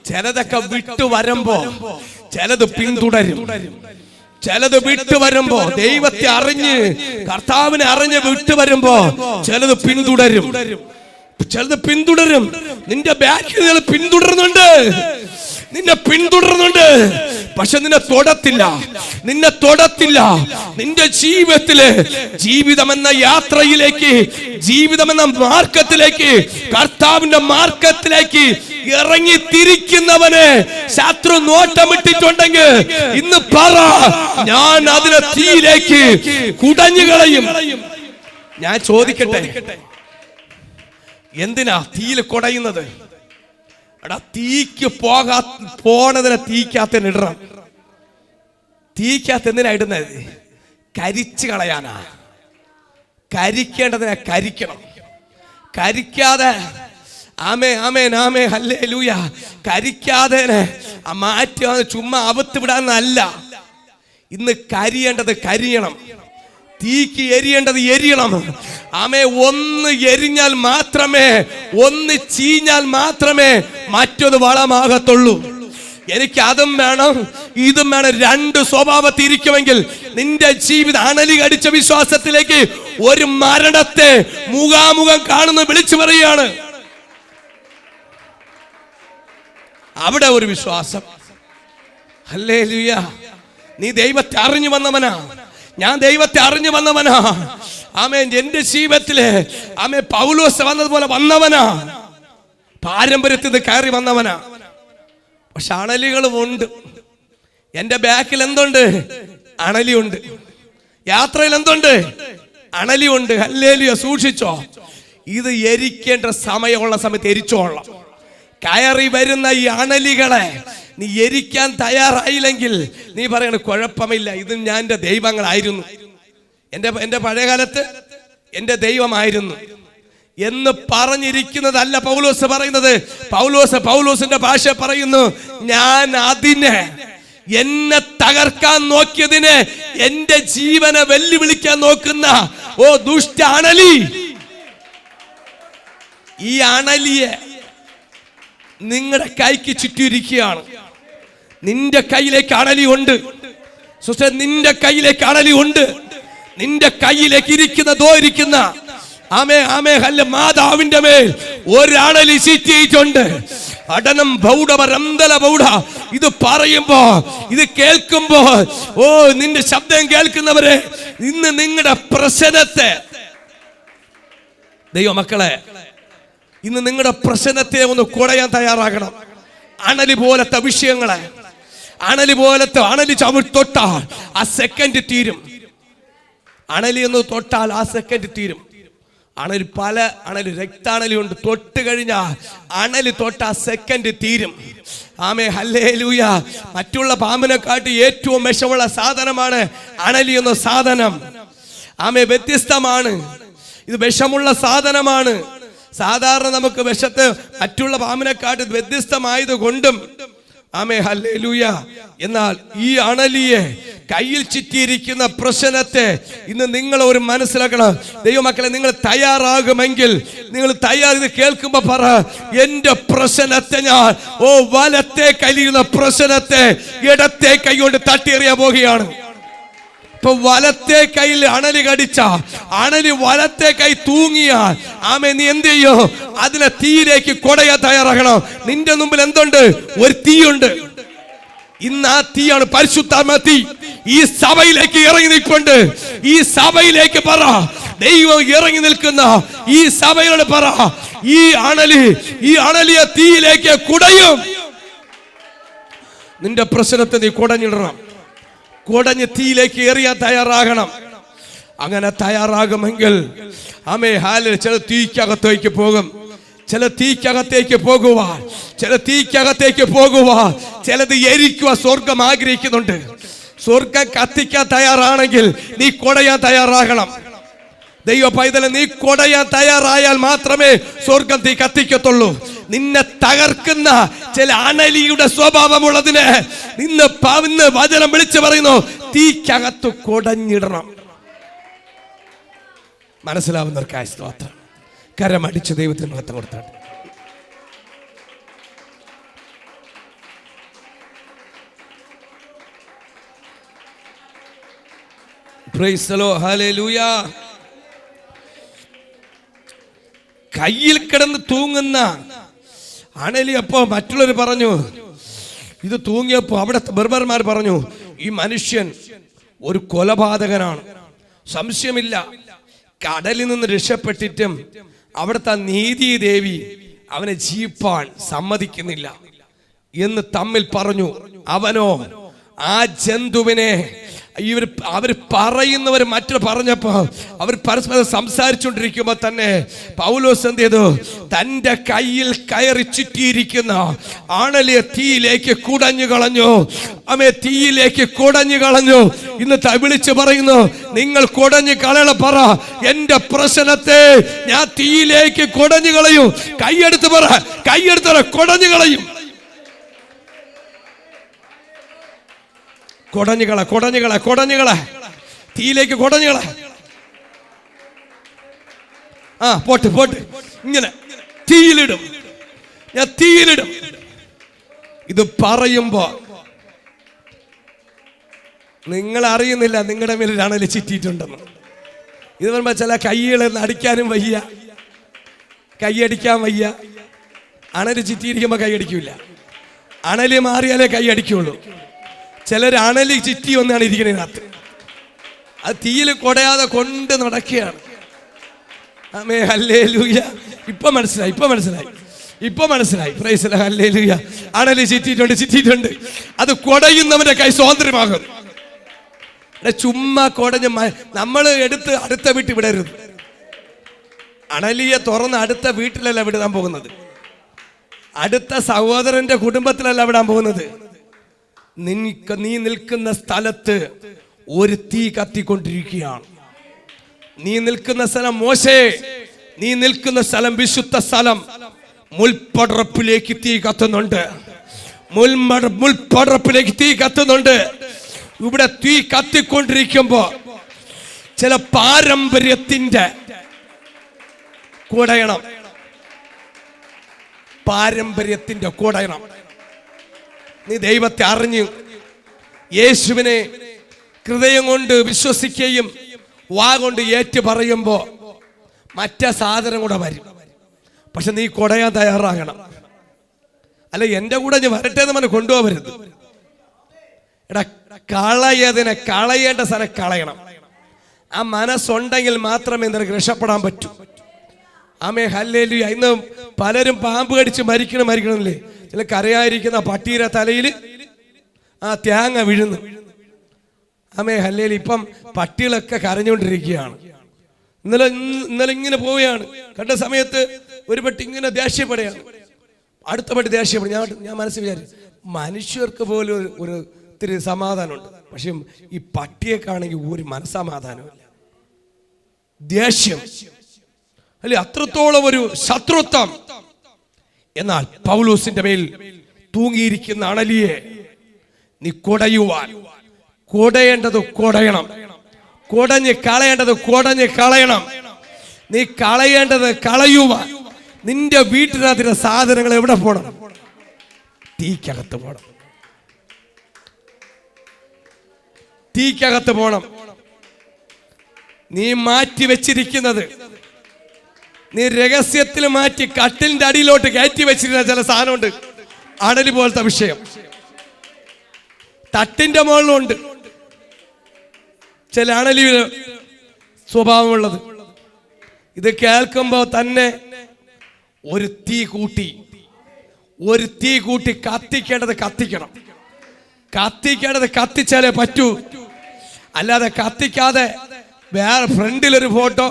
ചിലതൊക്കെ വിട്ടു വരുമ്പോ ചിലത് പിന്തുടരും. ചിലത് വിട്ടു വരുമ്പോ, ദൈവത്തെ അറിഞ്ഞ് കർത്താവിനെ അറിഞ്ഞ് വിട്ടു വരുമ്പോ ചിലത് പിന്തുടരും. നിന്റെ ബാക്കിൽ നിന്നെ പിന്തുടരുന്നുണ്ട്. പക്ഷെ നിന്നെ തൊടത്തില്ല. നിന്റെ ജീവിതത്തില് ജീവിതമെന്ന യാത്രയിലേക്ക്, ജീവിതമെന്ന മാർഗത്തിലേക്ക്, കർത്താവിന്റെ മാർഗത്തിലേക്ക് ഇറങ്ങി തിരിക്കുന്നവന് ശത്രു നോട്ടമിട്ടിട്ടുണ്ടെങ്കിൽ ഇന്ന് പറ, ഞാൻ അതിനെ തീയിലേക്ക് കുടഞ്ഞു കളയും. ഞാൻ ചോദിക്കട്ടെ, എന്തിനാ തീയിൽ കുടയുന്നത്? തീക്ക് പോണതിനെ തീക്കകത്ത് ഇടണം. തീക്കകത്ത് എന്തിനാ ഇടുന്നത്? കരിച്ചു കളയാനാ. കരിക്കേണ്ടതിനെ കരിക്കണം. കരിക്കാതെ ഹല്ലേലൂയ, കരിക്കാതെ മാറ്റി ചുമ്മാ അവത്ത് വിടാനല്ല. ഇന്ന് കരിയേണ്ടത് കരിയണം. തീക്ക് എരിയേണ്ടത് എരിയണം. ഒന്ന് എരിഞ്ഞാൽ മാത്രമേ, ഒന്ന് ചീഞ്ഞാൽ മാത്രമേ മറ്റൊരു വളമാകത്തുള്ളൂ. എനിക്ക് അതും വേണം ഇതും വേണം. രണ്ട് സ്വഭാവത്തിൽ ഇരിക്കുമെങ്കിൽ നിന്റെ ജീവിതം അണലി കടിച്ച വിശ്വാസത്തിലേക്ക് ഒരു മരണത്തെ മുഖാമുഖം കാണുന്ന വിളിച്ചു പറയുകയാണ്. അവിടെ ഒരു വിശ്വാസം. ഹല്ലേലൂയ. നീ ദൈവത്തെ അറിഞ്ഞു വന്നവനാ, ഞാൻ ദൈവത്തെ അറിഞ്ഞു വന്നവനാ. ആമേൻ. എന്റെ ജീവിതത്തില് ആമേൻ പൗലോസ് വന്നതുപോലെ വന്നവനാ, പാരമ്പര്യത്തിൽ നിന്ന് കയറി വന്നവനാ. പക്ഷെ അണലികളും ഉണ്ട്. എന്റെ ബാക്കിൽ എന്തുണ്ട്? അണലിയുണ്ട്. യാത്രയിൽ എന്തുണ്ട്? അണലിയുണ്ട്. ഹല്ലേലൂയ. സൂക്ഷിച്ചോ. ഇത് എരിക്കേണ്ട സമയമുള്ള സമയത്ത് എരിച്ചോളാം. കയറി വരുന്ന ഈ അണലികളെ നീ എരിക്കാൻ തയ്യാറായില്ലെങ്കിൽ നീ പറയണ കുഴപ്പമില്ല, ഇത് ഞാൻ എൻ്റെ ദൈവങ്ങളായിരുന്നു, എൻ്റെ പഴയകാലത്ത് എൻ്റെ ദൈവമായിരുന്നു എന്ന് പറഞ്ഞിരിക്കുന്നതല്ല പൗലോസ് പറയുന്നത്. പൗലോസിന്റെ ഭാഷ പറയുന്നു, ഞാൻ അതിനെ എന്നെ തകർക്കാൻ നോക്കിയതിന് എന്റെ ജീവനെ വെല്ലുവിളിക്കാൻ നോക്കുന്ന ഓ ദുഷ്ട അണലി, ഈ അണലിയെ നിങ്ങളുടെ കൈക്ക് ചുറ്റിയിരിക്കുകയാണ്. നിന്റെ കയ്യിലേക്ക് അണലി ഉണ്ട്. നിന്റെ കയ്യിലേക്ക് അണലി ഉണ്ട്. നിന്റെ കയ്യിലേക്ക് ഇരിക്കുന്ന ആമേ ആമേ ഹല്ല മാതാവിന്റെ മേൽ ഒരണലി ചുറ്റിയിട്ടുണ്ട്. അടനം ബൗഡവരന്തല ബൗഡ. ഇത് പറയുമ്പോ, ഇത് കേൾക്കുമ്പോ, ഓ നിന്റെ ശബ്ദം കേൾക്കുന്നവരെ, ഇന്ന് നിങ്ങളുടെ പ്രശ്നത്തെ, ദൈവമക്കളെ, ഇന്ന് നിങ്ങളുടെ പ്രശ്നത്തെ ഒന്ന് കുടയാൻ തയ്യാറാകണം. അണലി പോലത്തെ വിഷയങ്ങളെ, അണലി തൊട്ടാൽ ആ സെക്കൻഡ് തീരും. അണലി എന്ന് തൊട്ടാൽ ആ സെക്കൻഡ് തീരും. പല അണലി, രക്താണലി ഉണ്ട്. തൊട്ട് കഴിഞ്ഞാൽ അണലി തൊട്ട ആ സെക്കൻഡ് തീരും. ആമേ ഹല്ലേലൂയ. മറ്റുള്ള പാമ്പിനെക്കാട്ടി ഏറ്റവും വിഷമുള്ള സാധനമാണ് അണലി എന്ന സാധനം. ആമേ വ്യത്യസ്തമാണ്. ഇത് വിഷമുള്ള സാധനമാണ്. സാധാരണ നമുക്ക് വിഷത്തെ മറ്റുള്ള പാമ്പിനെക്കാട്ടി വ്യത്യസ്തമായത് കൊണ്ടും ആമേ ഹല്ലേലൂയ. എന്നാൽ ഈ അണലിയെ കയ്യിൽ ചുറ്റിയിരിക്കുന്ന പ്രശ്നത്തെ ഇന്ന് നിങ്ങൾ ഒരു മനസ്സിലാക്കണം. ദൈവമക്കളെ, നിങ്ങൾ തയ്യാറാകുമെങ്കിൽ, നിങ്ങൾ ഇത് കേൾക്കുമ്പോ പറ, എന്റെ പ്രശ്നത്തെ ഞാൻ വലത്തെ കയ്യിലിരുന്ന പ്രശ്നത്തെ ഇടത്തെ കൈ കൊണ്ട് തട്ടിയെറിയാൻ പോകുകയാണ്. ഇപ്പൊ വലത്തെ കയ്യിൽ അണലി കടിച്ച, അണലി വലത്തെ കൈ തൂങ്ങിയാൽ ആമേ നീ എന്ത് ചെയ്യോ? അതിനെ തീയിലേക്ക് കൊടയാൻ തയ്യാറാകണം. നിന്റെ മുമ്പിൽ എന്തുണ്ട്? ഒരു തീയുണ്ട്. ഇന്ന് ആ തീയാണ് പരിശുദ്ധാത്മ തീ. ഈ സഭയിലേക്ക് ഇറങ്ങി നിൽപ്പുണ്ട്. ഈ സഭയിലേക്ക് പറ, ദൈവം ഇറങ്ങി നിൽക്കുന്ന ഈ സഭയോട് പറ, ഈ അണലിയെ തീയിലേക്ക് കുടയും. നിന്റെ പ്രശ്നത്തെ നീ കുടഞ്ഞിടണം. കുടഞ്ഞ് തീയിലേക്ക് എറിയാൻ തയ്യാറാകണം. അങ്ങനെ തയ്യാറാകുമെങ്കിൽ ആമേ ഹാലിൽ ചില തീക്കകത്തേക്ക് പോകും, ചില തീക്കകത്തേക്ക് പോകുവാൻ, ചിലത് എരിക്കുവാൻ സ്വർഗം ആഗ്രഹിക്കുന്നുണ്ട്. സ്വർഗം കത്തിക്കാൻ തയ്യാറാണെങ്കിൽ നീ കൊടയാൻ തയ്യാറാകണം. ദൈവ പൈതലെ, നീ കൊടയാൻ തയ്യാറായാൽ മാത്രമേ സ്വർഗം തീ കത്തിക്കത്തുള്ളൂ. നിന്നെ തകർക്കുന്ന ചില അണലിയുടെ സ്വഭാവമുള്ളതിന് ഇന്ന് വചനം വിളിച്ചു പറയുന്നു, തീക്കകത്ത് കൊടഞ്ഞിടണം. മനസ്സിലാവുന്നവർക്കായ സ്തോത്രം. കരമടിച്ച് ദൈവത്തിന് മഹത്വം കൊടുത്താണ്. Price the lord. ഹല്ലേലൂയ. കയ്യിൽ കിടന്ന് തൂങ്ങുന്ന അണലി. അപ്പോ മറ്റുള്ളവർ പറഞ്ഞു, ഇത് തൂങ്ങിയപ്പോ അവിടുത്തെ ബർബർമാർ പറഞ്ഞു, ഈ മനുഷ്യൻ ഒരു കൊലപാതകനാണ്, സംശയമില്ല. കടലിൽ നിന്ന് രക്ഷപ്പെട്ടിട്ടും അവിടുത്തെ നീതി ദേവി അവനെ ജീവിപ്പാൻ സമ്മതിക്കുന്നില്ല എന്ന് തമ്മിൽ പറഞ്ഞു. അവനോ ആ ജന്തുവിനെ അവർ പറയുന്നവർ മറ്റൊരു പറഞ്ഞപ്പോ അവർ പരസ്പരം സംസാരിച്ചുകൊണ്ടിരിക്കുമ്പോ തന്നെ പൗലോസ് എന്ത് ചെയ്തു? തന്റെ കയ്യിൽ കയറി ചുറ്റിയിരിക്കുന്ന അണലിയെ തീയിലേക്ക് കുടഞ്ഞു കളഞ്ഞു. തീയിലേക്ക് കുടഞ്ഞു കളഞ്ഞു. ഇന്ന് വിളിച്ചു പറയുന്നു, നിങ്ങൾ കുടഞ്ഞു കളയണ പറ, എന്റെ പ്രശ്നത്തെ ഞാൻ തീയിലേക്ക് കുടഞ്ഞു കളയും. കൈയെടുത്ത് പറ, കുടഞ്ഞു കളയും. കൊടഞ്ഞുകള തീയിലേക്ക് കൊടഞ്ഞുകള. പോട്ട് ഇങ്ങനെ തീയിലിടും, ഞാൻ തീയിലിടും. ഇത് പറയുമ്പോ നിങ്ങൾ അറിയുന്നില്ല നിങ്ങളുടെ മേലിൽ അണലി ചുറ്റിയിട്ടുണ്ടെന്ന്. ഇത് പറയുമ്പോൾ ചില കൈകളൊന്നും അടിക്കാനും വയ്യ, കൈയടിക്കാൻ വയ്യ. അണല് ചുറ്റിയിരിക്കുമ്പോൾ കൈയടിക്കൂല, അണല് മാറിയാലേ കൈ അടിക്കുള്ളൂ. ചിലർ അണല് ചുറ്റി ഒന്നാണ് ഇരിക്കുന്നതിനകത്ത്, അത് തീയിൽ കൊടയാതെ കൊണ്ട് നടക്കുകയാണ്. ആമേ ഹല്ലേലൂയ. ഇപ്പൊ മനസ്സിലായി. Praise hallelujah. അണല് ചുറ്റിയിട്ടുണ്ട്. അത് കൊടയുന്നവന്റെ കൈ സ്വാതന്ത്ര്യമാകും. ചുമ്മാ കൊടഞ്ഞ് നമ്മൾ എടുത്ത് അടുത്ത വീട്ടിൽ വിടരുത്. അണലിയെ തുറന്ന് അടുത്ത വീട്ടിലല്ല വിടാൻ പോകുന്നത്, അടുത്ത സഹോദരന്റെ കുടുംബത്തിലല്ല വിടാൻ പോകുന്നത്. നീ നിൽക്കുന്ന സ്ഥലത്ത് ഒരു തീ കത്തിക്കൊണ്ടിരിക്കുകയാണ്. നീ നിൽക്കുന്ന സ്ഥലം മോശേ, നീ നിൽക്കുന്ന സ്ഥലം വിശുദ്ധ സ്ഥലം. മുൾപടർപ്പിലേക്ക് തീ കത്തുന്നുണ്ട്, മുൾപടർപ്പിലേക്ക് തീ കത്തുന്നുണ്ട്. ഇവിടെ തീ കത്തിക്കൊണ്ടിരിക്കുമ്പോ ചില പാരമ്പര്യത്തിന്റെ കൂടയണം, നീ ദൈവത്തെ അറിഞ്ഞു യേശുവിനെ ഹൃദയം കൊണ്ട് വിശ്വസിക്കുകയും വാ കൊണ്ട് ഏറ്റു പറയുമ്പോ മറ്റേ സാധനം കൂടെ വരും. പക്ഷെ നീ കൊടയാൻ തയ്യാറാകണം. അല്ല എന്റെ കൂടെ ഞാൻ വരട്ടെ എന്ന് പറഞ്ഞ് കൊണ്ടുപോകരുത്. എടാ, കളയേണ്ട സ്ഥലം കളയണം. ആ മനസ്സുണ്ടെങ്കിൽ മാത്രമേ നിനക്ക് രക്ഷപ്പെടാൻ പറ്റൂ. ആമേ ഹല്ലേലൂയ. ഇന്ന് പലരും പാമ്പ് കടിച്ച് മരിക്കണമെന്നില്ലേ? ചില കരയായിരിക്കുന്ന പട്ടിയുടെ തലയിൽ ആ തേങ്ങ വീഴുന്നു. ആമേ ഹല്ലേലൂയ. ഇപ്പം പട്ടികളൊക്കെ കരഞ്ഞുകൊണ്ടിരിക്കുകയാണ്. ഇന്നലെ ഇങ്ങനെ പോവുകയാണ്, കണ്ട സമയത്ത് ഒരു പട്ടി ഇങ്ങനെ ദേഷ്യപ്പെടുകയാണ്, അടുത്ത പട്ടി ദേഷ്യപ്പെടും. ഞാൻ മനസ്സിൽ വിചാരിച്ചു, മനുഷ്യർക്ക് പോലും ഒരു ഇത്തിരി സമാധാനമുണ്ട്, പക്ഷെ ഈ പട്ടിയെക്കാണെങ്കിൽ ഒരു മനസ്സമാധാനമില്ല, ദേഷ്യം അല്ലെ, അത്രത്തോളം ഒരു ശത്രുത്വം. എന്നാൽ പൗലോസിന്റെ മേൽ തൂങ്ങിയിരിക്കുന്ന അണലിയെ നീ കൊടയുവാൻ, കൊടയേണ്ടത് കൊടയണം, കൊടഞ്ഞ് കളയേണ്ടത് കൊടഞ്ഞ് കളയണം. നീ കളയേണ്ടത് കളയുവാൻ നിന്റെ വീട്ടിനകത്തിലെ സാധനങ്ങൾ എവിടെ പോണം? തീക്കകത്ത് പോണം, തീക്കകത്ത് പോണം. നീ മാറ്റി വെച്ചിരിക്കുന്നത്, നീ രഹസ്യത്തിൽ മാറ്റി കട്ടിലിന്റെ അടിയിലോട്ട് കയറ്റി വെച്ചിരുന്ന ചില സാധനമുണ്ട്. അണലി പോലത്തെ വിഷയം തട്ടിന്റെ മുകളിലുണ്ട്. ചില അണലി സ്വഭാവമുള്ളത്. ഇത് കേൾക്കുമ്പോൾ തന്നെ ഒരു തീ കൂട്ടി കത്തിക്കേണ്ടത് കത്തിക്കണം. കത്തിക്കേണ്ടത് കത്തിച്ചാലേ പറ്റൂ. അല്ലാതെ കത്തിക്കാതെ വേറെ ഫ്രണ്ടിലൊരു ഫോട്ടോ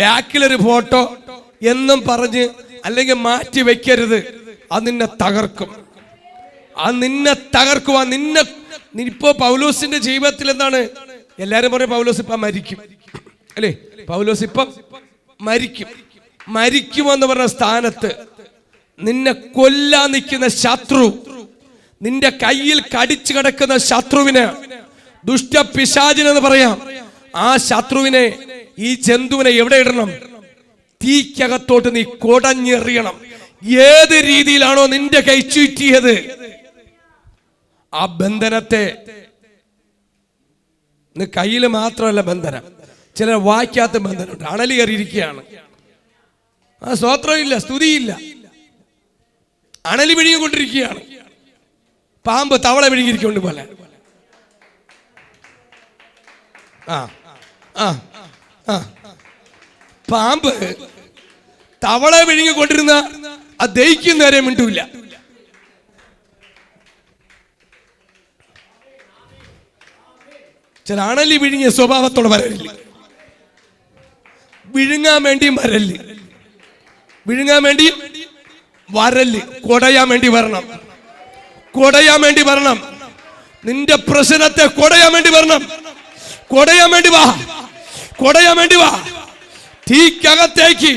ബാക്കിലൊരു ഫോട്ടോ എന്നും പറഞ്ഞ് അല്ലെങ്കിൽ മാറ്റി വെക്കരുത്. അത് നിന്നെ തകർക്കും, ഇപ്പോ പൗലോസിന്റെ ജീവിതത്തിൽ എന്താണ്? എല്ലാരും പറയും പൗലോസ് ഇപ്പം മരിക്കും അല്ലേ? പൗലോസ് ഇപ്പം മരിക്കുമെന്ന് പറഞ്ഞ സ്ഥാനത്ത് നിന്നെ കൊല്ലാൻ നിൽക്കുന്ന ശത്രു, നിന്റെ കയ്യിൽ കടിച്ചു കിടക്കുന്ന ശത്രുവിന്, ദുഷ്ടപിശാചിനെന്ന് പറയാം, ആ ശത്രുവിനെ, ഈ ജന്തുവിനെ എവിടെ ഇടണം? തീക്കകത്തോട്ട് നീ കൊടഞ്ഞെറിയണം. ഏത് രീതിയിലാണോ നിന്റെ കൈ ചുറ്റിയത്, ആ ബന്ധനത്തെ, കയ്യിൽ മാത്രമല്ല ബന്ധനം, ചില വായിക്കാത്ത ബന്ധനമുണ്ട്. അണലി കയറിയിരിക്കുകയാണ്, ആ സ്തോത്രമില്ല, സ്തുതിയില്ല, അണലി വിഴുങ്ങിക്കൊണ്ടിരിക്കുകയാണ്. പാമ്പ് തവള വിഴുങ്ങിയിരിക്കൊണ്ട് പോലെ. പാമ്പ് തവള വിഴുങ്ങിക്കൊണ്ടിരുന്ന ആ ദഹിക്കുന്നവരെ മിണ്ടൂല്ല. ചില അണലി വിഴുങ്ങിയ സ്വഭാവത്തോടെ വരലില്ല, വിഴുങ്ങാൻ വേണ്ടിയും വരല്, വിഴുങ്ങാൻ വേണ്ടിയും വരല്, കൊടയാൻ വേണ്ടി വരണം, കൊടയാൻ വേണ്ടി വരണം. നിന്റെ പ്രശ്നത്തെ കൊടയാൻ വേണ്ടി വരണം, കൊടയാൻ വേണ്ടി വാ, കൊടയാൻ വേണ്ടി വാ. തീക്കകത്തേക്ക്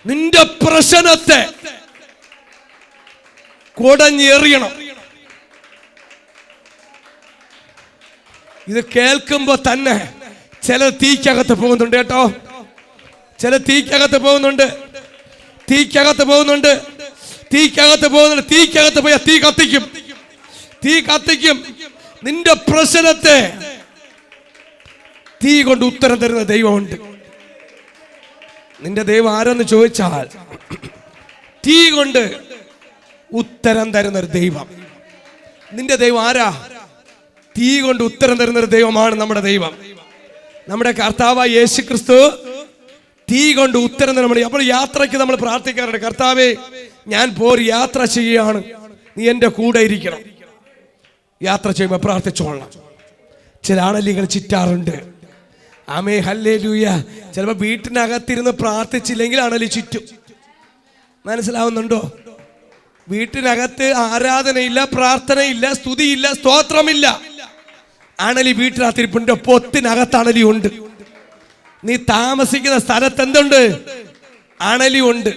നിന്റെ പ്രശ്നത്തെ കൊടഞ്ഞെറിയണം. ഇത് കേൾക്കുമ്പോ തന്നെ ചില തീക്കകത്ത് പോകുന്നുണ്ട് കേട്ടോ, ചില തീക്കകത്ത് പോകുന്നുണ്ട്, തീക്കകത്ത് പോകുന്നുണ്ട്, തീക്കകത്ത് പോകുന്നുണ്ട്. തീക്കകത്ത് പോയാൽ തീ കത്തിക്കും, തീ കത്തിക്കും. നിന്റെ പ്രശ്നത്തെ തീ കൊണ്ട് ഉത്തരം തരുന്ന ദൈവമുണ്ട്. നിന്റെ ദൈവം ആരെന്ന് ചോദിച്ചാൽ തീ കൊണ്ട് ഉത്തരം തരുന്നൊരു ദൈവം. നിന്റെ ദൈവം ആരാ? തീ കൊണ്ട് ഉത്തരം തരുന്നൊരു ദൈവമാണ് നമ്മുടെ ദൈവം. നമ്മുടെ കർത്താവായ യേശു ക്രിസ്തു തീ കൊണ്ട് ഉത്തരം തരുമ്പോൾ അപ്പോൾ യാത്രയ്ക്ക് നമ്മൾ പ്രാർത്ഥിക്കാറുണ്ട്, കർത്താവേ ഞാൻ യാത്ര ചെയ്യുകയാണ്, നീ എൻ്റെ കൂടെ ഇരിക്കണം. യാത്ര ചെയ്യുമ്പോൾ പ്രാർത്ഥിച്ചോളാം. ചില അണലികൾ ചുറ്റാറുണ്ട്. ആമേ ഹല്ലേലൂയ. ചിലപ്പോൾ വീട്ടിനകത്തിരുന്ന് പ്രാർത്ഥിച്ചില്ലെങ്കിൽ അണലി ചുറ്റും. മനസ്സിലാവുന്നുണ്ടോ? വീട്ടിനകത്ത് ആരാധനയില്ല, പ്രാർത്ഥനയില്ല, സ്തുതിയില്ല, സ്തോത്രമില്ല. അണലി വീട്ടിനകത്തിരിപ്പുണ്ട്. പൊത്തിനകത്ത് അണലി ഉണ്ട്. നീ താമസിക്കുന്ന സ്ഥലത്ത് എന്തുണ്ട്? അണലി ഉണ്ട്.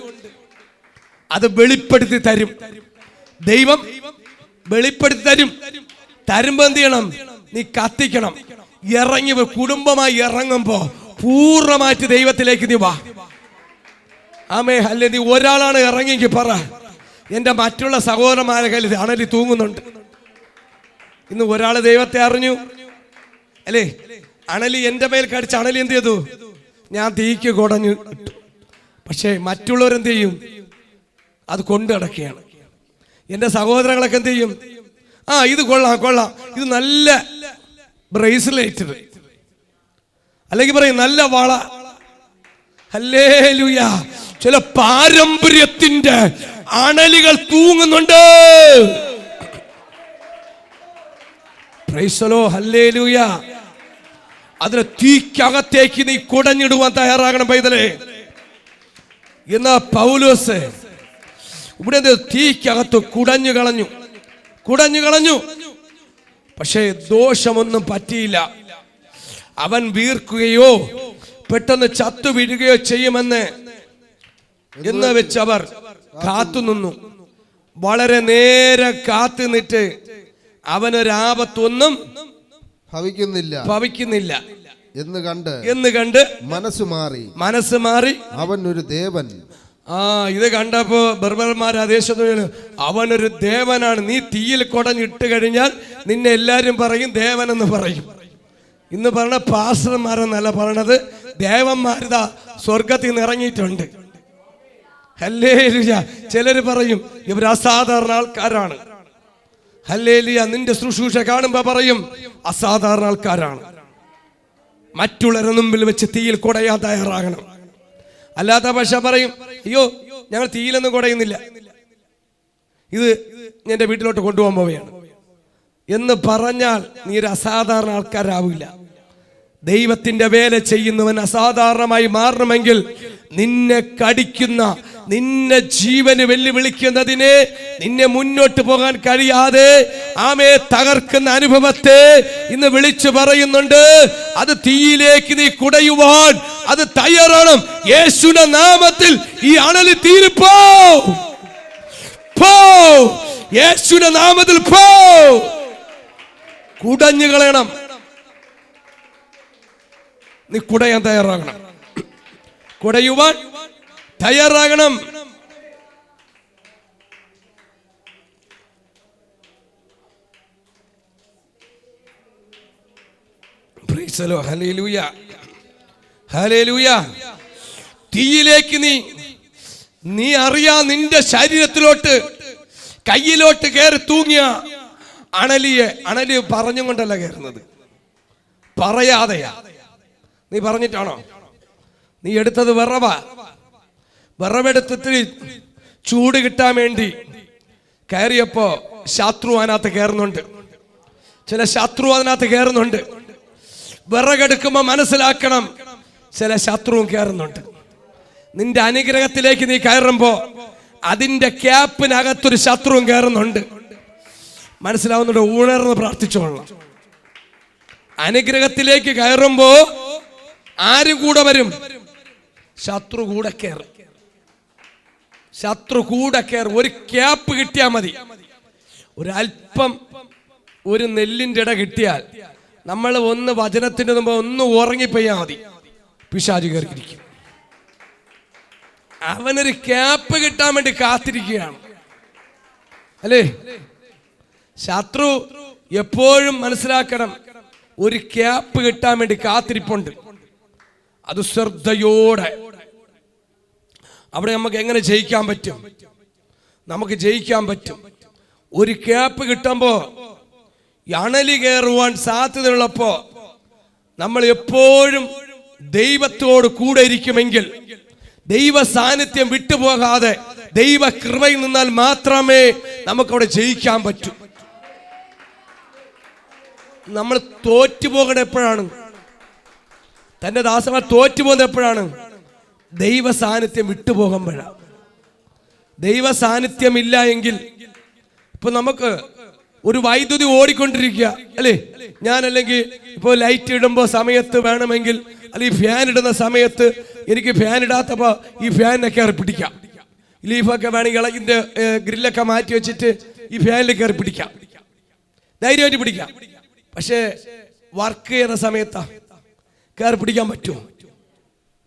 അത് വെളിപ്പെടുത്തി തരും. ദൈവം വെളിപ്പെടുത്തി തരും. തരുമ്പോ എന്ത് ചെയ്യണം? നീ കത്തിക്കണം. ഇറങ്ങി കുടുംബമായി ഇറങ്ങുമ്പോ പൂർണ്ണമായിട്ട് ദൈവത്തിലേക്ക് നീ വാ. ആമേ അല്ലേ? നീ ഒരാളാണ് ഇറങ്ങിയെങ്കിൽ പറ, എന്റെ മറ്റുള്ള സഹോദരന്മാരെ കയ്യിൽ അണലി തൂങ്ങുന്നുണ്ട്. ഇന്ന് ഒരാൾ ദൈവത്തെ അറിഞ്ഞു അല്ലേ? അണലി എന്റെ മേൽ കടിച്ച അണലി എന്ത് ചെയ്തു? ഞാൻ തീക്ക് കുടഞ്ഞു ഇട്ടു. പക്ഷേ മറ്റുള്ളവരെന്ത് ചെയ്യും? അത് കൊണ്ടു നടക്കുകയാണ്. എന്റെ സഹോദരങ്ങളൊക്കെ എന്ത് ചെയ്യും? ഇത് കൊള്ളാം കൊള്ളാം, ഇത് നല്ല ബ്രേസ്ലെറ്റ്, അല്ലെങ്കിൽ പറയും നല്ല വള. ഹല്ലേലൂയ. ചില പാരമ്പര്യത്തിന്റെ അണലികൾ തൂങ്ങുന്നുണ്ട്. Praise the lord. ഹല്ലേലൂയ. അതിനെ തീക്കകത്തേക്ക് നീ കുടഞ്ഞിടുവാൻ തയ്യാറാകണം പൈതലേ. എന്നാ പൗലോസ് ഇവിടെ തീക്കകത്ത് കുടഞ്ഞു കളഞ്ഞു. പക്ഷേ ദോഷമൊന്നും പറ്റിയില്ല. അവൻ വീർക്കുകയോ പെട്ടെന്ന് ചത്തു വീഴുകയോ ചെയ്യുമെന്ന് എന്ന് വെച്ച് അവർ കാത്തുനിന്നു. വളരെ നേരം കാത്തു നിന്നിട്ട് അവനൊരാപത്തൊന്നും ഭവിക്കുന്നില്ല എന്ന് കണ്ട് മനസ്സ് മാറി അവൻ ഒരു ദേവൻ. ഇത് കണ്ടപ്പോ ബർബർമാർ ദേശത്ത് അവനൊരു ദേവനാണ്. നീ തീയിൽ കുടഞ്ഞിട്ട് കഴിഞ്ഞാൽ നിന്നെ എല്ലാരും പറയും ദേവനെന്ന് പറയും. ഇന്ന് പറഞ്ഞ പാസ്റ്റർമാരെന്നല്ല പറയണത്, ദേവന്മാരിതാ സ്വർഗത്തിൽ നിന്ന് ഇറങ്ങിയിട്ടുണ്ട്. ഹല്ലേലൂയ. ചിലര് പറയും ഇവർ അസാധാരണ ആൾക്കാരാണ്. ഹല്ലേലൂയ. നിന്റെ ശുശ്രൂഷ കാണുമ്പോ പറയും അസാധാരണ ആൾക്കാരാണ്. മറ്റുള്ളവരുടെ മുമ്പിൽ വെച്ച് തീയിൽ കുടയാൻ തയ്യാറാകണം. അല്ലാത്ത പക്ഷെ പറയും അയ്യോ ഞങ്ങൾ തീയിലൊന്നും കുടയുന്നില്ല, ഇത് എന്റെ വീട്ടിലോട്ട് കൊണ്ടുപോകാൻ പോവുകയാണ് എന്ന് പറഞ്ഞാൽ നീ ഒരു അസാധാരണ ആൾക്കാരാവില്ല. ദൈവത്തിന്റെ വേല ചെയ്യുന്നവൻ അസാധാരണമായി മാറണമെങ്കിൽ നിന്നെ കടിക്കുന്ന, നിന്നെ ജീവന് വെല്ലുവിളിക്കുന്നതിനെ നിന്നെ മുന്നോട്ട് പോകാൻ കഴിയാതെ തകർക്കുന്ന അനുഭവത്തെ ഇന്ന് വിളിച്ചു പറയുന്നുണ്ട്. അത് തീയിലേക്ക് നീ കുടയുവാൻ അത് തയ്യാറാണ്. യേശുവിന്റെ നാമത്തിൽ ഈ അണലി തീരിപ്പോ, യേശുവിന്റെ നാമത്തിൽ കുടഞ്ഞു കളയണം. നീ കുടയാൻ തയ്യാറാകണം, കുടയുവാൻ തയ്യാറാകണം. Hallelujah, hallelujah. തീയിലേക്ക് നീ അറിയാ നിന്റെ ശരീരത്തിലോട്ട് കയ്യിലോട്ട് കയറി തൂങ്ങിയ അണലി പറഞ്ഞും കൊണ്ടല്ല കയറുന്നത്, പറയാതെയാ. നീ പറഞ്ഞിട്ടാണോ? നീ എടുത്തത് വിറവെടുത്തിട്ട് ചൂട് കിട്ടാൻ വേണ്ടി കയറിയപ്പോ ശത്രു അതിനകത്ത് കയറുന്നുണ്ട്. ചില ശത്രു അതിനകത്ത് കയറുന്നുണ്ട്. വിറകെടുക്കുമ്പോ മനസ്സിലാക്കണം, ചില ശത്രുവും കയറുന്നുണ്ട്. നിന്റെ അനുഗ്രഹത്തിലേക്ക് നീ കയറുമ്പോ അതിന്റെ ക്യാപ്പിനകത്തൊരു ശത്രുവും കയറുന്നുണ്ട്. മനസ്സിലാവുന്നുണ്ട്? ഉണർന്ന് പ്രാർത്ഥിച്ചോളാം. അനുഗ്രഹത്തിലേക്ക് കയറുമ്പോ ആരും കൂടെ വരും? ശത്രു കൂടെ കയറും. ഒരു ക്യാപ്പ് കിട്ടിയാൽ മതി. ഒരല്പം ഒരു നെല്ലിന്റെ ഇട കിട്ടിയാൽ നമ്മൾ ഒന്ന് വചനത്തിന് മുമ്പ് ഒന്ന് ഉറങ്ങിപ്പോയാൽ മതി, പിശാച് കയറിയിരിക്കും. അവനൊരു ക്യാപ്പ് കിട്ടാൻ വേണ്ടി കാത്തിരിക്കുകയാണ് അല്ലേ? ശത്രു എപ്പോഴും മനസ്സിലാക്കണം, ഒരു ക്യാപ്പ് കിട്ടാൻ വേണ്ടി കാത്തിരിപ്പുണ്ട്. അത് ശ്രദ്ധയോടെ. അവിടെ നമുക്ക് എങ്ങനെ ജയിക്കാൻ പറ്റും? നമുക്ക് ജയിക്കാൻ പറ്റും. ഒരു ക്യാപ്പ് കിട്ടുമ്പോ അണലി കയറുവാൻ സാധ്യതയുള്ളപ്പോ നമ്മൾ എപ്പോഴും ദൈവത്തോട് കൂടെ ഇരിക്കുമെങ്കിൽ, ദൈവ സാന്നിധ്യം വിട്ടുപോകാതെ ദൈവ കൃപയിൽ നിന്നാൽ മാത്രമേ നമുക്കവിടെ ജയിക്കാൻ പറ്റൂ. നമ്മൾ തോറ്റുപോകണ എപ്പോഴാണ്? തന്റെ ദാസന്മാർ തോറ്റുപോകുന്നത് എപ്പോഴാണ്? ദൈവ സാന്നിധ്യം വിട്ടുപോകുമ്പോഴാണ്. ദൈവ സാന്നിധ്യം ഇല്ല എങ്കിൽ, ഇപ്പൊ നമുക്ക് ഒരു വൈദ്യുതി ഓടിക്കൊണ്ടിരിക്കുക അല്ലേ? അല്ലെങ്കിൽ ഇപ്പോൾ ലൈറ്റ് ഇടുമ്പോൾ സമയത്ത് വേണമെങ്കിൽ, അല്ലെങ്കിൽ ഫാൻ ഇടുന്ന സമയത്ത് എനിക്ക് ഫാൻ ഇടാത്തപ്പോ ഈ ഫാനിനെ കയറി പിടിക്കാം. ലീഫൊക്കെ വേണമെങ്കിൽ ഇതിന്റെ ഗ്രില്ലൊക്കെ മാറ്റി വെച്ചിട്ട് ഈ ഫാനിൽ കയറി പിടിക്കാം, ധൈര്യമായിട്ട് പിടിക്കാം. പക്ഷേ വർക്ക് ചെയ്യുന്ന സമയത്താ കയറി പിടിക്കാൻ പറ്റുമോ?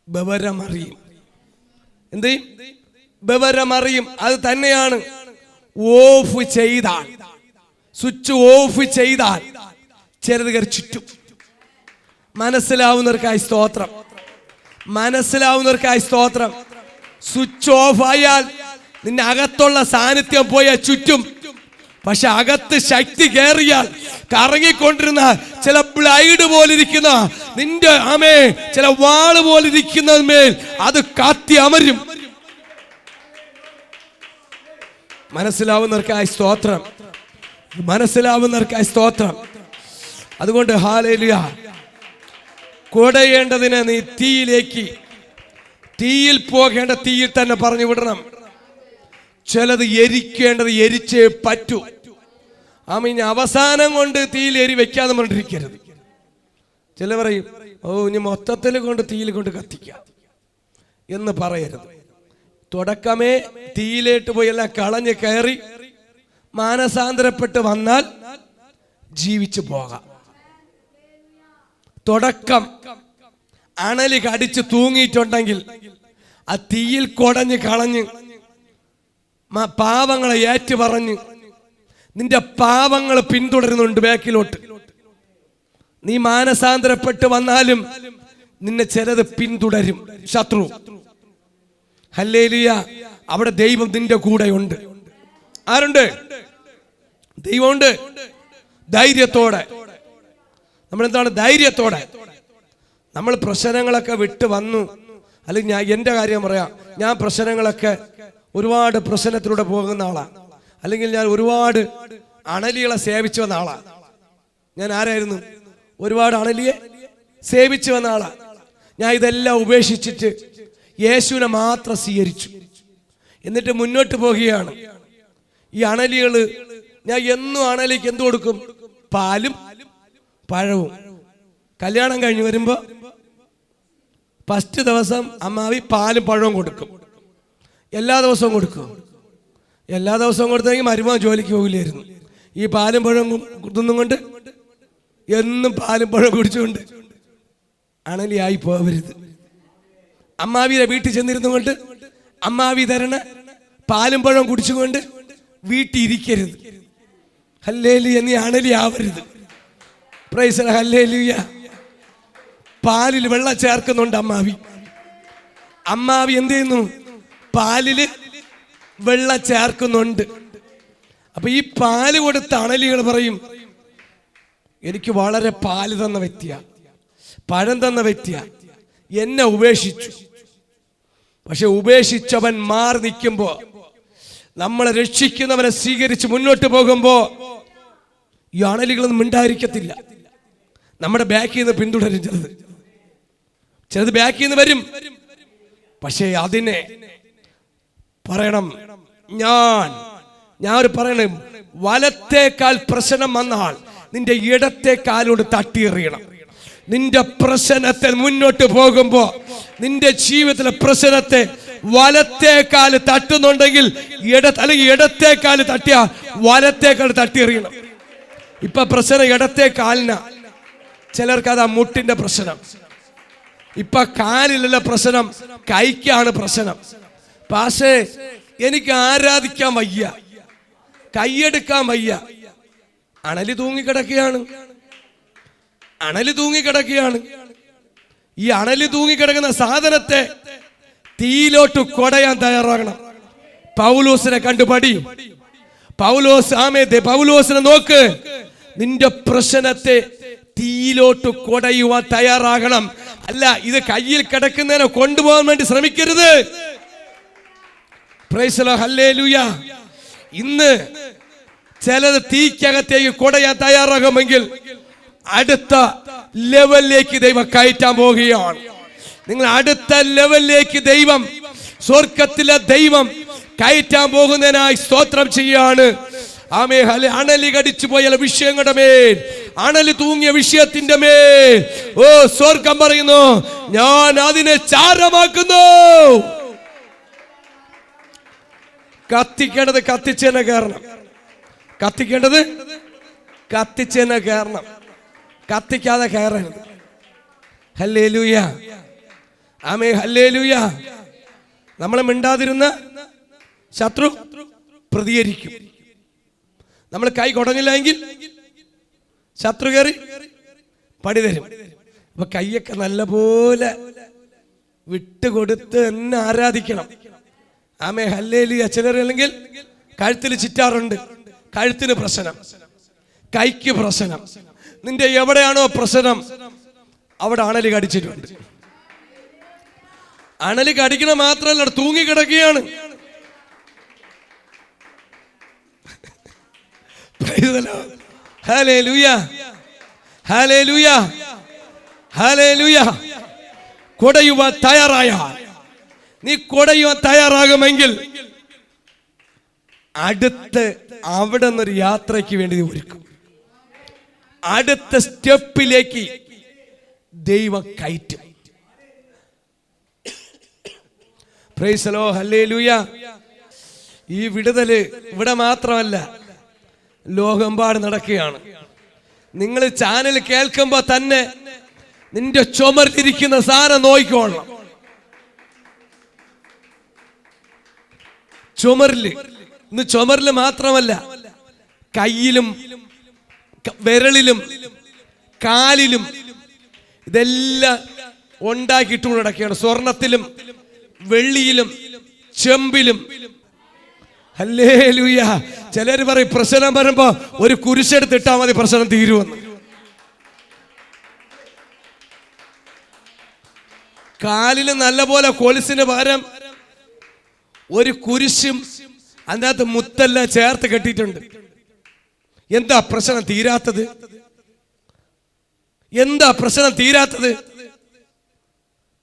ബവരമറിയും. എന്ത് ബവരമറിയും? അത് തന്നെയാണ് ഓഫ് ചെയ്താൽ, സ്വിച്ച് ഓഫ് ചെയ്താൽ ചിലത് കയറി ചുറ്റും. മനസ്സിലാവുന്നവർക്കായി സ്തോത്രം, മനസ്സിലാവുന്നവർക്കായി സ്തോത്രം. സ്വിച്ച് ഓഫ് ആയാൽ നിന്റെ അകത്തുള്ള സാന്നിധ്യം പോയ ചുറ്റും. പക്ഷെ അകത്ത് ശക്തി കയറിയാൽ കറങ്ങിക്കൊണ്ടിരുന്ന ചില ബ്ലൈഡ് പോലിരിക്കുന്ന നിന്റെ ചില വാള് പോലിരിക്കുന്നതിന്മേൽ അത് കാത്തി അമരും. മനസ്സിലാവുന്നവർക്കായി സ്തോത്രം, മനസ്സിലാവുന്നവർക്കായി സ്തോത്രം. അതുകൊണ്ട് ഹല്ലേലൂയ. കൊടയേണ്ടതിനെ നീ തീയിൽ പോകേണ്ട തീയിൽ തന്നെ പറഞ്ഞു വിടണം. ചിലത് എരിക്കേണ്ടത് എരിച്ചേ പറ്റൂ. അവസാനം കൊണ്ട് തീയിൽ എരി വെക്കാതെ പറഞ്ഞിരിക്കരുത്. ചില പറയും, ഇനി മൊത്തത്തിൽ കൊണ്ട് തീയിൽ കൊണ്ട് കത്തിക്കാം എന്ന് പറയരുത്. തുടക്കമേ തീയിലേട്ട് പോയി എല്ലാം കളഞ്ഞ് കയറി മാനസാന്തരപ്പെട്ട് വന്നാൽ ജീവിച്ചു പോകാം. തുടക്കം അണലി കടിച്ച് തൂങ്ങിയിട്ടുണ്ടെങ്കിൽ ആ തീയിൽ കൊടഞ്ഞ് കളഞ്ഞ് പാവങ്ങളെ ഏറ്റു പറഞ്ഞ് നിന്റെ പാവങ്ങൾ പിന്തുടരുന്നുണ്ട് ബാക്കിലോട്ട്. നീ മാനസാന്തരപ്പെട്ട് വന്നാലും നിന്നെ ചിലത് പിന്തുടരും ശത്രു. ഹല്ലേലൂയ. അവിടെ ദൈവം നിന്റെ കൂടെ ഉണ്ട്. ആരുണ്ട്? ദൈവമുണ്ട്. ധൈര്യത്തോടെ നമ്മളെന്താണ്? ധൈര്യത്തോടെ. നമ്മൾ പ്രശ്നങ്ങളൊക്കെ വിട്ട് വന്നു. അല്ലെങ്കിൽ ഞാൻ എൻ്റെ കാര്യം പറയാം, ഞാൻ പ്രശ്നങ്ങളൊക്കെ ഒരുപാട് പ്രശ്നത്തിലൂടെ പോകുന്ന ആളാണ്. അല്ലെങ്കിൽ ഞാൻ ഒരുപാട് അണലികളെ സേവിച്ചു വന്ന ആളാണ്. ഞാൻ ആരായിരുന്നു? ഒരുപാട് അണലിയെ സേവിച്ചു വന്ന ആളാണ്. ഞാൻ ഇതെല്ലാം ഉപേക്ഷിച്ചിട്ട് യേശുവിനെ മാത്രം സ്വീകരിച്ചു. എന്നിട്ട് മുന്നോട്ട് പോകുകയാണ്. ഈ അണലികള്, ഞാൻ എന്നും അണലിക്ക് എന്ത് കൊടുക്കും? പാലും പഴവും. കല്യാണം കഴിഞ്ഞ് വരുമ്പോ ഫസ്റ്റ് ദിവസം അമ്മാവി പാലും പഴവും കൊടുക്കും. എല്ലാ ദിവസവും കൊടുക്കും. എല്ലാ ദിവസവും കൊടുത്തെങ്കിൽ മരുമകൻ ജോലിക്ക് പോകില്ലായിരുന്നു. ഈ പാലും പഴവും തിന്നും കൊണ്ട്, എന്നും പാലും പഴവും കുടിച്ചുകൊണ്ട് അണലിയായി പോകരുത്. അമ്മാവിയുടെ വീട്ടിൽ ചെന്നിരുന്നു കൊണ്ട് അമ്മാവി തരണ പാലും പഴവും കുടിച്ചുകൊണ്ട് വീട്ടിൽ ഇരിക്കരുത്. ഹല്ലേലൂയ. നീ അണലി ആവരുത്. Price the lord. ഹല്ലേലൂയ. പാലിൽ വെള്ളം ചേർക്കുന്നുണ്ട് അമ്മാവി. അമ്മാവി എന്ത് ചെയ്യുന്നു? പാലില് വെള്ളം ചേർക്കുന്നുണ്ട്. അപ്പൊ ഈ പാല് കൊടുത്ത അണലികൾ പറയും, എനിക്ക് വളരെ പാല് തന്ന വ്യക്തിയാ, പഴം തന്ന വ്യക്തിയാ, എന്നെ ഉപേക്ഷിച്ചു. പക്ഷെ ഉപേക്ഷിച്ചവൻ മാറി നിൽക്കുമ്പോ, നമ്മളെ രക്ഷിക്കുന്നവനെ സ്വീകരിച്ച് മുന്നോട്ട് പോകുമ്പോ ഈ അണലികളൊന്നും മിണ്ടായിരിക്കത്തില്ല. നമ്മുടെ ബാക്കിൽ നിന്ന് പിന്തുടരും. ചിലത് ബാക്കിൽ നിന്ന് വരും. പക്ഷേ അതിനെ പറയണം, ഞാൻ പറയണം, വലത്തേക്കാൽ പ്രശ്നം വന്നാൽ നിന്റെ ഇടത്തേക്കാലോട് തട്ടിയെറിയണം. നിന്റെ പ്രശ്നത്തെ മുന്നോട്ട് പോകുമ്പോ, നിന്റെ ജീവിതത്തിലെ പ്രശ്നത്തെ വലത്തേക്കാല് തട്ടുന്നുണ്ടെങ്കിൽ അല്ലെങ്കിൽ ഇടത്തേക്കാല് തട്ടിയ വലത്തേക്കാൽ തട്ടിയെറിയണം. ഇപ്പൊ പ്രശ്നം ഇടത്തേക്കാലിന. ചിലർക്ക് അതാ മുട്ടിന്റെ പ്രശ്നം. ഇപ്പൊ കാലിലുള്ള പ്രശ്നം, കൈക്കാണ് പ്രശ്നം. പക്ഷേ എനിക്ക് ആരാധിക്കാൻ വയ്യ, കൈയെടുക്കാൻ വയ്യ. അണലി തൂങ്ങിക്കിടക്കുകയാണ്. അണല് തൂങ്ങിക്കിടക്കുകയാണ്. ഈ അണല് തൂങ്ങിക്കിടക്കുന്ന സാധനത്തെ തീയിലോട്ട് കൊടയാൻ തയ്യാറാകണം. പൗലോസിനെ കണ്ടുപടി. പൗലോസിനെ നോക്ക്. നിന്റെ പ്രശ്നത്തെ തീയിലോട്ട് കൊടയുവാൻ തയ്യാറാകണം. അല്ല, ഇത് കയ്യിൽ കിടക്കുന്നതിനെ കൊണ്ടുപോകാൻ വേണ്ടി ശ്രമിക്കരുത്. Price the lord, hallelujah. ഇന്ന് ചിലത് തീക്കകത്തേക്ക് കൊടയാൻ തയ്യാറാകുമെങ്കിൽ അടുത്ത ലെവലിലേക്ക് ദൈവം കയറ്റാൻ പോവുകയാണ്. നിങ്ങൾ അടുത്ത ലെവലിലേക്ക് ദൈവം, സ്വർഗത്തിലെ ദൈവം കയറ്റാൻ പോകുന്നതിനായി സ്തോത്രം ചെയ്യാണ്. ആമേ. അണലി കടിച്ചു പോയ വിഷയങ്ങളുടെ മേൽ, അണലി തൂങ്ങിയ വിഷയത്തിന്റെ മേൽ സ്വർഗം പറയുന്നു, ഞാൻ അതിനെ ചാരമാക്കുന്നു. കത്തിക്കേണ്ടത് കത്തിച്ചെന്നെ കയറണം. കത്തിക്കേണ്ടത് കത്തിച്ചെന്നെ കയറണം. കത്തിക്കാതെ കയറരുത്. ഹല്ലേലൂയ. ആമേ. ഹല്ലേലൂയ. നമ്മളെ മിണ്ടാതിരുന്ന ശത്രു പ്രതികരിക്കും. നമ്മൾ കൈ കൊടങ്ങില്ല എങ്കിൽ ശത്രു കയറി പടി തരും. അപ്പൊ കൈയൊക്കെ നല്ലപോലെ വിട്ടുകൊടുത്ത് എന്നെ ആരാധിക്കണം. ആമേ. ഹല്ലേലൂയ. ചിലരല്ലെങ്കിൽ കഴുത്തിൽ ചിറ്റാറുണ്ട്. കഴുത്തിന് പ്രശ്നം, കൈക്ക് പ്രശ്നം. നിന്റെ എവിടെയാണോ പ്രശ്നം അവിടെ അണലി കടിച്ചിട്ടുണ്ട്. അണലി കടിക്കണ മാത്രമല്ല, തൂങ്ങിക്കിടക്കുകയാണ്. Hallelujah, hallelujah, hallelujah. കൊടയുവാൻ തയ്യാറായ നീ കൊടയുവാൻ തയ്യാറാകുമെങ്കിൽ അടുത്ത് അവിടെ നിന്നൊരു യാത്രയ്ക്ക് വേണ്ടി ഒരുക്കും. അടുത്ത സ്റ്റെപ്പിലേക്ക് ദൈവം കയറ്റും. Price the lord, hallelujah. ഈ വിടുതല് ഇവിടെ മാത്രമല്ല, ലോകമെമ്പാട് നടക്കുകയാണ്. നിങ്ങൾ ചാനൽ കേൾക്കുമ്പോ തന്നെ നിന്റെ ചുമരിലിരിക്കുന്ന സാധനം നോക്കിക്കോളണം. ചുമരില്, ഇന്ന് ചുമരില് മാത്രമല്ല, കയ്യിലും വിരലിലും കാലിലും ഇതെല്ലാം ഉണ്ടാക്കിയിട്ട് നടക്കുകയാണ്. സ്വർണത്തിലും വെള്ളിയിലും ചെമ്പിലും. ഹല്ലേലൂയ. ചിലർ പറയും പ്രശ്നം വരുമ്പോ ഒരു കുരിശെടുത്തിട്ടാ മതി, പ്രശ്നം തീരുമെന്ന്. കാലിൽ നല്ലപോലെ കൊലുസിന് പകരം ഒരു കുരിശും അതിനകത്ത് മുത്തെല്ലാം ചേർത്ത് കെട്ടിയിട്ടുണ്ട്. എന്താ പ്രശ്നം തീരാത്തത്? എന്താ പ്രശ്നം തീരാത്തത്?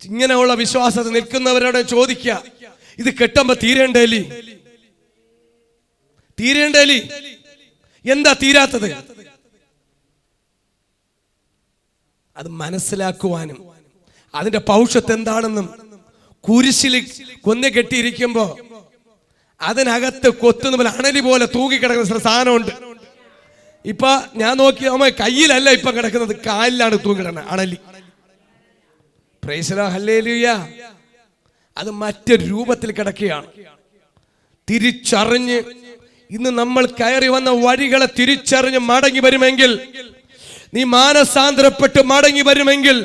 ഇങ്ങനെയുള്ള വിശ്വാസത്തിൽ നിൽക്കുന്നവരോട് ചോദിക്കുക, ഇത് കെട്ടുമ്പോ തീരേണ്ടേലി? തീരേണ്ടേലി? എന്താ തീരാത്തത്? അത് മനസ്സിലാക്കുവാനും അതിന്റെ പൗഷത്ത് എന്താണെന്നും, കുരിശിൽ കൊന്നു കെട്ടിയിരിക്കുമ്പോ അതിനകത്ത് കൊത്തുന്ന അണലി പോലെ തൂങ്ങിക്കിടക്കുന്ന സാധനമുണ്ട്. ഇപ്പൊ ഞാൻ നോക്കി, അമ്മ കയ്യിലല്ല ഇപ്പൊ കിടക്കുന്നത്, കാലിലാണ് തൂങ്ങിക്കിടക്കുന്നത് അണലി. Praise the lord, hallelujah. അത് മറ്റൊരു രൂപത്തിൽ കിടക്കുകയാണ്. തിരിച്ചറിഞ്ഞ് ഇന്ന് നമ്മൾ കയറി വന്ന വഴികളെ തിരിച്ചറിഞ്ഞ് മടങ്ങി വരുമെങ്കിൽ, നീ മാനസാന്തരപ്പെട്ട് മടങ്ങി വരുമെങ്കിൽ,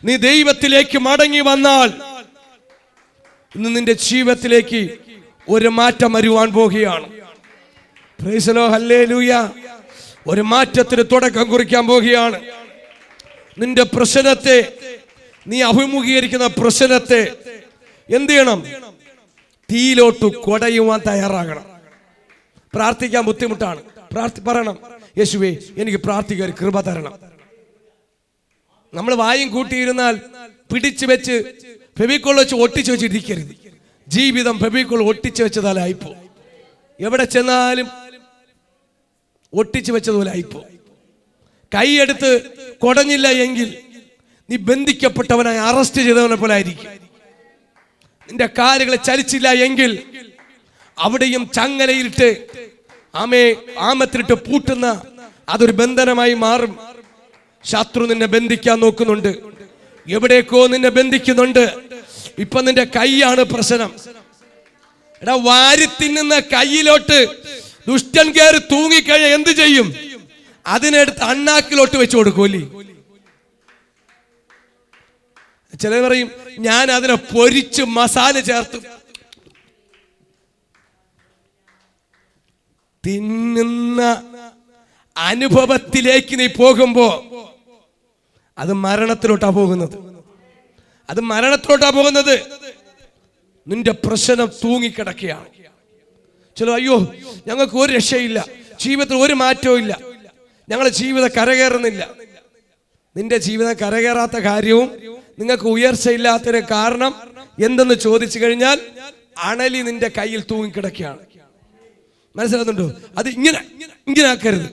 നീ ദൈവത്തിലേക്ക് മടങ്ങി വന്നാൽ ഇന്ന് നിന്റെ ജീവിതത്തിലേക്ക് ഒരു മാറ്റം വരുവാൻ പോകുകയാണ്. Price the lord, hallelujah. ഒരു മാറ്റത്തിന് തുടക്കം കുറിക്കാൻ പോകുകയാണ്. നിന്റെ പ്രശ്നത്തെ, നീ അഭിമുഖീകരിക്കുന്ന പ്രശ്നത്തെ എന്ത് ചെയ്യണം? തീയിലോട്ട് കൊടയുവാൻ തയ്യാറാകണം. പ്രാർത്ഥിക്കാൻ ബുദ്ധിമുട്ടാണ്, പറയണം, യേശുവേ എനിക്ക് പ്രാർത്ഥിക്കാൻ കൃപ തരണം. നമ്മൾ വായും കൂട്ടിയിരുന്നാൽ പിടിച്ചു വെച്ച് ഫെവിക്കോൾ വെച്ച് ഒട്ടിച്ചു വെച്ചിരിക്കരുത്. ജീവിതം ഫെവിക്കോൾ ഒട്ടിച്ചു വെച്ചതാൽ ആയിപ്പോ. എവിടെ ചെന്നാലും ഒട്ടിച്ചു വെച്ചതുപോലെ ആയിപ്പോ. കൈയെടുത്ത് കൊടഞ്ഞില്ല എങ്കിൽ നീ ബന്ധിക്കപ്പെട്ടവനായി അറസ്റ്റ് ചെയ്തവനെ പോലെ ആയിരിക്കും. നിന്റെ കാലുകളെ ചലിച്ചില്ല എങ്കിൽ അവിടെയും ചങ്ങലയിട്ട് ആമത്തിലിട്ട് പൂട്ടുന്ന അതൊരു ബന്ധനമായി മാറും. ശത്രു നിന്നെ ബന്ധിക്കാൻ നോക്കുന്നുണ്ട്, എവിടേക്കോ നിന്നെ ബന്ധിക്കുന്നുണ്ട്. ഇപ്പൊ നിന്റെ കൈയാണ് പ്രശ്നം. എടാ, വാരി തിന്നുന്ന കയ്യിലോട്ട് ദുഷ്ടൻ കയറി തൂങ്ങിക്കഴിഞ്ഞാൽ എന്ത് ചെയ്യും? അതിനെടുത്ത് അണ്ണാക്കിലോട്ട് വെച്ചു കൊടുക്കൂലി. ചിലർ പറയും ഞാൻ അതിനെ പൊരിച്ച് മസാല ചേർത്ത് തിന്നുന്ന അനുഭവത്തിലേക്ക് നീ പോകുമ്പോ അത് മരണത്തിലോട്ടാ പോകുന്നത്. അത് മരണത്തിലോട്ടാ പോകുന്നത്. നിന്റെ പ്രശ്നം തൂങ്ങിക്കിടക്കുകയാണ്. ചില അയ്യോ ഞങ്ങൾക്ക് ഒരു രക്ഷയില്ല, ജീവിതത്തിൽ ഒരു മാറ്റവും ഇല്ല, ഞങ്ങളുടെ ജീവിതം കരകയറുന്നില്ല. നിന്റെ ജീവിതം കരകയറാത്ത കാര്യവും നിങ്ങൾക്ക് ഉയർച്ചയില്ലാത്തതിന് കാരണം എന്തെന്ന് ചോദിച്ചു കഴിഞ്ഞാൽ അണലി നിന്റെ കയ്യിൽ തൂങ്ങിക്കിടക്കുകയാണ്. മനസ്സിലാകുന്നുണ്ടോ? അത് ഇങ്ങനെ ആക്കരുത്.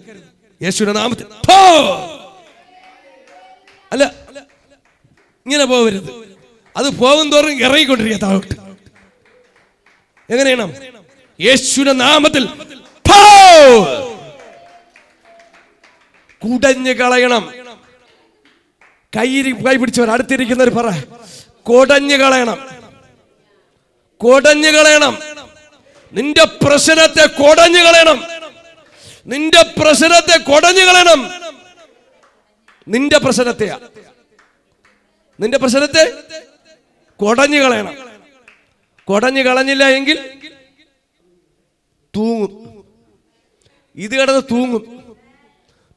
യേശുവിന്റെ നാമത്തിൽ അല്ല, ഇങ്ങനെ പോകരുത്. അത് പോകും തോറും ഇറങ്ങിക്കൊണ്ടിരിക്കുക താഴോട്ട്. എങ്ങനെയാണ്? യേശുവിന്റെ നാമത്തിൽ കുടഞ്ഞു കളയണം. കൈ പിടിച്ചവർ അടുത്തിരിക്കുന്നവർ പറ, കൊടഞ്ഞു കളയണം, കൊടഞ്ഞു കളയണം. നിന്റെ പ്രശ്നത്തെ കൊടഞ്ഞു കളയണം. നിന്റെ പ്രശ്നത്തെ കൊടഞ്ഞു കളയണം. നിന്റെ പ്രശ്നത്തെ കൊടഞ്ഞു കളയണം. കൊടഞ്ഞു കളഞ്ഞില്ല എങ്കിൽ തൂങ്ങും. ഇത് കിടന്ന് തൂങ്ങും.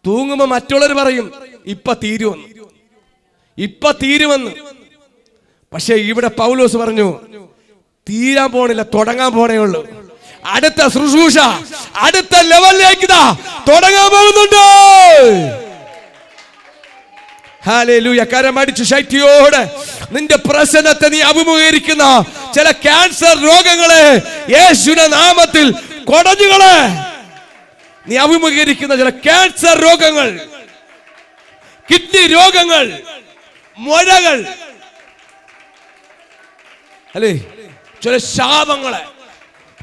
തൂങ്ങുമ്പോ മറ്റുള്ളവർ പറയും ഇപ്പൊ തീരുമെന്ന്. പക്ഷെ ഇവിടെ പൗലോസ് പറഞ്ഞു തീരാൻ പോണില്ല, തുടങ്ങാൻ പോണേ ഉള്ളൂ. അടുത്ത ശുശ്രൂഷ അടുത്ത ലെവലിലേക്ക് തുടങ്ങാൻ പോകുന്നുണ്ട്. ഹല്ലേലൂയ. കരമടിച്ചു ശക്തിയോടെ നിന്റെ പ്രശ്നത്തെ നീ അഭിമുഖീകരിക്കുന്ന ചില ക്യാൻസർ രോഗങ്ങളെ യേശുവിന്റെ നാമത്തിൽ കൊടഞ്ഞുകളെ. നീ അഭിമുഖീകരിക്കുന്ന ചില ക്യാൻസർ രോഗങ്ങൾ, കിഡ്നി രോഗങ്ങൾ, മുഴകൾ, അല്ലേ, ചില ശാപങ്ങളെ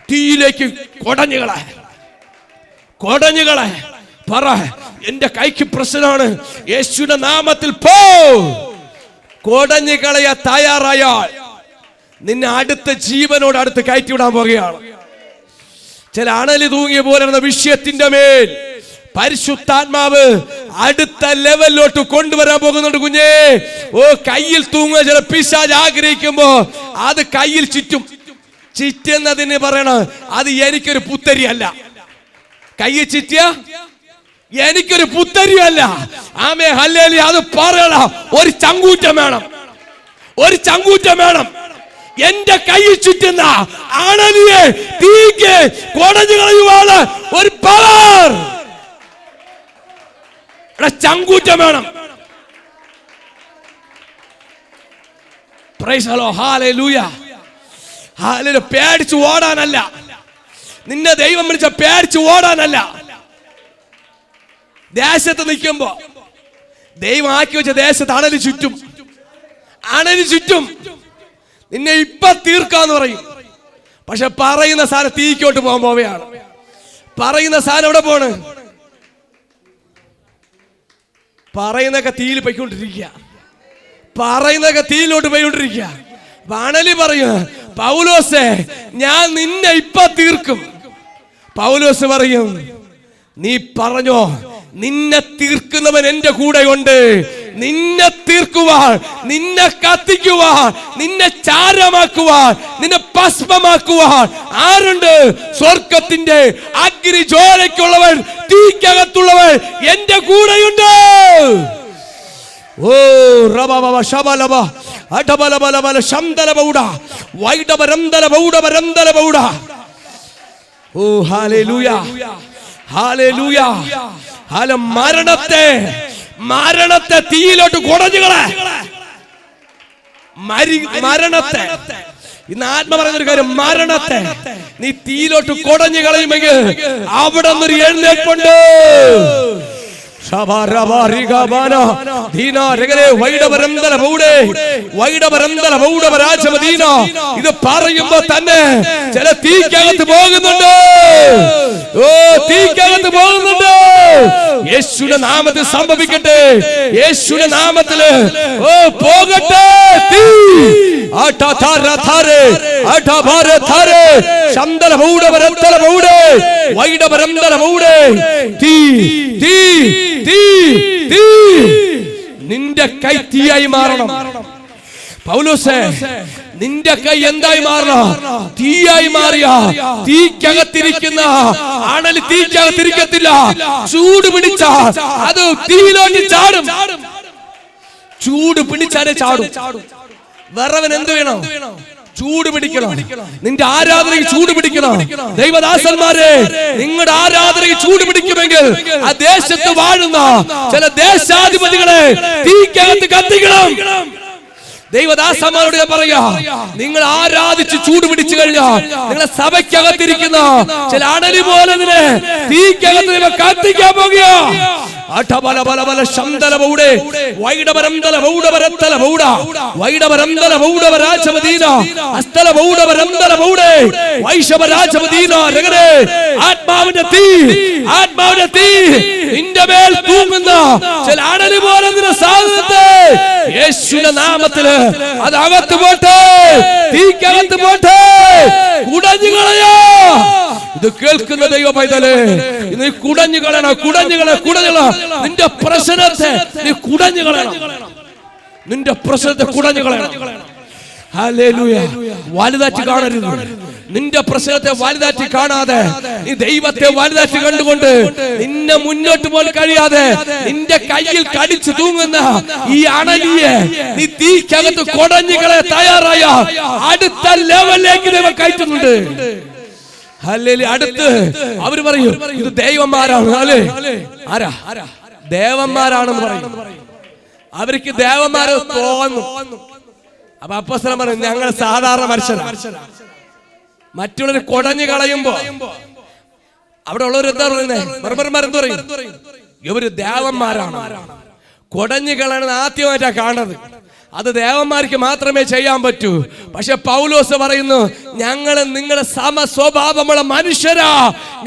തീയിലേക്ക് കൊടഞ്ഞുകളെ പറ, എന്റെ കൈക്ക് പ്രശ്നമാണ്, യേശുവിന്റെ നാമത്തിൽ പോ. കൊടഞ്ഞു കളയ തയ്യാറായാൽ നിന്നെ അടുത്ത ജീവനോട് അടുത്ത് കയറ്റിവിടാൻ പോകുകയാണ്. ചില അണലി തൂങ്ങിയ പോലെ വിഷയത്തിന്റെ മേൽ പരിശുദ്ധാത്മാവ് അടുത്ത ലെവലിലോട്ട് കൊണ്ടുവരാൻ പോകുന്നുണ്ട് കുഞ്ഞേ. ഓ, കയ്യിൽ തൂങ്ങുക ചില പിശാച് ആഗ്രഹിക്കുമ്പോ അത് കയ്യിൽ ചുറ്റുന്നതിന് പറയണം, അത് എനിക്കൊരു പുത്തരിയല്ല. കയ്യിൽ ചുറ്റിയ എനിക്കൊരു പുത്തരിയല്ല. ആമേ ഹല്ലേലൂയ. അത് പറയണ ഒരു ചങ്കൂറ്റം വേണം. എന്റെ കയ്യിൽ ചുറ്റുന്ന അണലിയെ തീക്ക് കൊടഞ്ഞു കളയുവാണ് ഒരു പവർ. ചങ്കൂറ്റം വേണം. Price the lord. Hallelujah. Hallelujah. പേടിച്ചു ഓടാനല്ല, നിന്നെ ദൈവം വിളിച്ച പേടിച്ചു ഓടാനല്ല. ദേശത്ത് നിൽക്കുമ്പോ ദൈവം ആക്കി വെച്ച ദേശത്ത് അണലി ചുറ്റും നിന്നെ ഇപ്പൊ തീർക്കാന്ന് പറയും. പക്ഷെ പറയുന്ന സാധനം തീക്കോട്ട് പോകാൻ പോവുകയാണ്. പറയുന്ന സാധനം എവിടെ പോണ്? പറയുന്നൊക്കെ തീയിൽ പോയിക്കൊണ്ടിരിക്കുക. പറയുന്നൊക്കെ തീയിലോട്ട് പോയിക്കൊണ്ടിരിക്കുക. അണലി പറയും, പൗലോസേ ഞാൻ നിന്നെ ഇപ്പൊ തീർക്കും. പൗലോസ് പറയും, നീ പറഞ്ഞോ, നിന്നെ തീർക്കുന്നവൻ എന്റെ കൂടെയുണ്ട്. നിന്നെ തീർക്കുവാൻ, നിന്നെ കത്തിക്കുവാൻ, നിന്നെ ചാരമാക്കുവാൻ, നിന്നെ ഭസ്മമാക്കുവാൻ ആരുണ്ട്? സ്വർഗത്തിന്റെ അഗ്നിജ്വാലയ്ക്കുള്ളവൻ, തീക്കകത്തുള്ളവൻ എന്റെ കൂടെയുണ്ട്. ഓ റബബ ശബലബ അടബലബലബല ശംദലബൗഡ വൈഡബരംദലബൗഡബരംദലബൗഡ. ഓ ഹല്ലേലൂയ, ഹല്ലേലൂയ. മരണത്തെ തീയിലോട്ട് കൊടഞ്ഞുകളെ. മരണത്തെ, ഇന്ന് ആത്മ പറയുന്നൊരു കാര്യം, മരണത്തെ നീ തീയിലോട്ട് കൊടഞ്ഞു കളയുമെങ്കിൽ അവിടെ നിന്നൊരു എഴുന്നേൽപ്പുണ്ട്. ഇത് പറയുമ്പോ തന്നെ ചില തീക്കകത്ത് പോകുന്നുണ്ട്. ഓ, തീക്കകത്ത് പോകുന്നുണ്ട്. യേശുവിന്റെ നാമത്തിൽ സംഭവിക്കട്ടെ. യേശുവിന്റെ നാമത്തില് ഓ പോകട്ടെ. തീ നിന്റെ കൈ തീയായി മാറണം. പൗലോസേ, നിന്റെ കൈ എന്തായി മാറണം? തീയായി മാറിയ തീക്കകത്തിരിക്കുന്ന അണലി തീക്കകത്തിരിക്കത്തില്ല. ചൂട് പിടിച്ച അത് തീയിലോട്ട് ചാടും. ചൂട് പിടിച്ചാലേ ചാടും. വിറവൻ എന്ത് വേണം? ചൂട് പിടിക്കണം. നിന്റെ ആരാധനയ്ക്ക് ചൂട് പിടിക്കണം. ദൈവദാസന്മാരെ, നിങ്ങളുടെ ആരാധനയ്ക്ക് ചൂട് പിടിക്കുമെങ്കിൽ ആ ദേശത്ത് വാഴുന്ന ചില ദേശാധിപതികളെ തീക്കകത്ത് കത്തിക്കണം. ദൈവദാസന്മാരോട് പറയാ, നിങ്ങൾ ആരാധിച്ച് ചൂട് പിടിച്ചു കഴിഞ്ഞാൽ നിങ്ങളെ സഭയ്ക്കകത്തിരിക്കുന്ന ചില അണലി പോലെ തീക്കകത്ത് നിങ്ങൾ കത്തിക്കാൻ പോകുക. ആത്മാവിന്റെ തീ, ആത്മാവിന്റെ തീ നിന്റെ മേൽ തൂങ്ങുന്ന ചില അണലി പോലെ സാധനത്തെ യേശുവിന്റെ നാമത്തില് അത് അകത്ത് പോട്ടെ, തീക്കകത്ത് പോട്ടെ, കുടഞ്ഞു കളയാ. ഇത് കേൾക്കുന്ന ദൈവ പൈതലേ, നീ കുടഞ്ഞു കളയണം. നിന്റെ പ്രശ്നത്തെ നീ കുടഞ്ഞു കളയണം. നിന്റെ പ്രശ്നത്തെ കുടഞ്ഞു കളയണം. ഹല്ലേലൂയ. വലുതാറ്റി കാണരുത്. നിന്റെ പ്രശ്നത്തെ വലുതാറ്റി കാണാതെ, നീ ദൈവത്തെ വലുതാറ്റി കണ്ടുകൊണ്ട് നിന്നെ മുന്നോട്ട് പോകാൻ കഴിയാതെ നിന്റെ കയ്യിൽ കടിച്ചു തൂങ്ങുന്ന ഈ അണലിയെ നീ തീക്കകത്ത് കുടഞ്ഞുകളെ തയ്യാറായ അടുത്ത ലെവലിലേക്ക് ദൈവം കയറ്റുന്നുണ്ട്. ഹല്ലേലൂയ. അടുത്ത് അവര് പറയും, ഇത് ദൈവന്മാരാണ്. അല്ലേ, ആരാ? ദേവന്മാരാണെന്ന് പറയും. അവർക്ക് ദേവന്മാരെ തോന്നും. അപ്പൊ അപ്പോസ്തലൻ പറയും, ഞങ്ങൾ സാധാരണ മനുഷ്യരാണ്. മറ്റുള്ളവർ കുടഞ്ഞു കളയുമ്പോ അവിടെ ഉള്ളവർ എന്താ പറയുന്നത്? ബർബർമാരെന്ത് പറയും? ഇവര് ദേവന്മാരാണ്. കുടഞ്ഞു കളയണത് ആദ്യമായിട്ടാ കാണുന്നത്. അത് ദേവന്മാർക്ക് മാത്രമേ ചെയ്യാൻ പറ്റൂ. പക്ഷെ പൗലോസ് പറയുന്നു, ഞങ്ങൾ നിങ്ങളുടെ സമ സ്വഭാവമുള്ള മനുഷ്യരാ,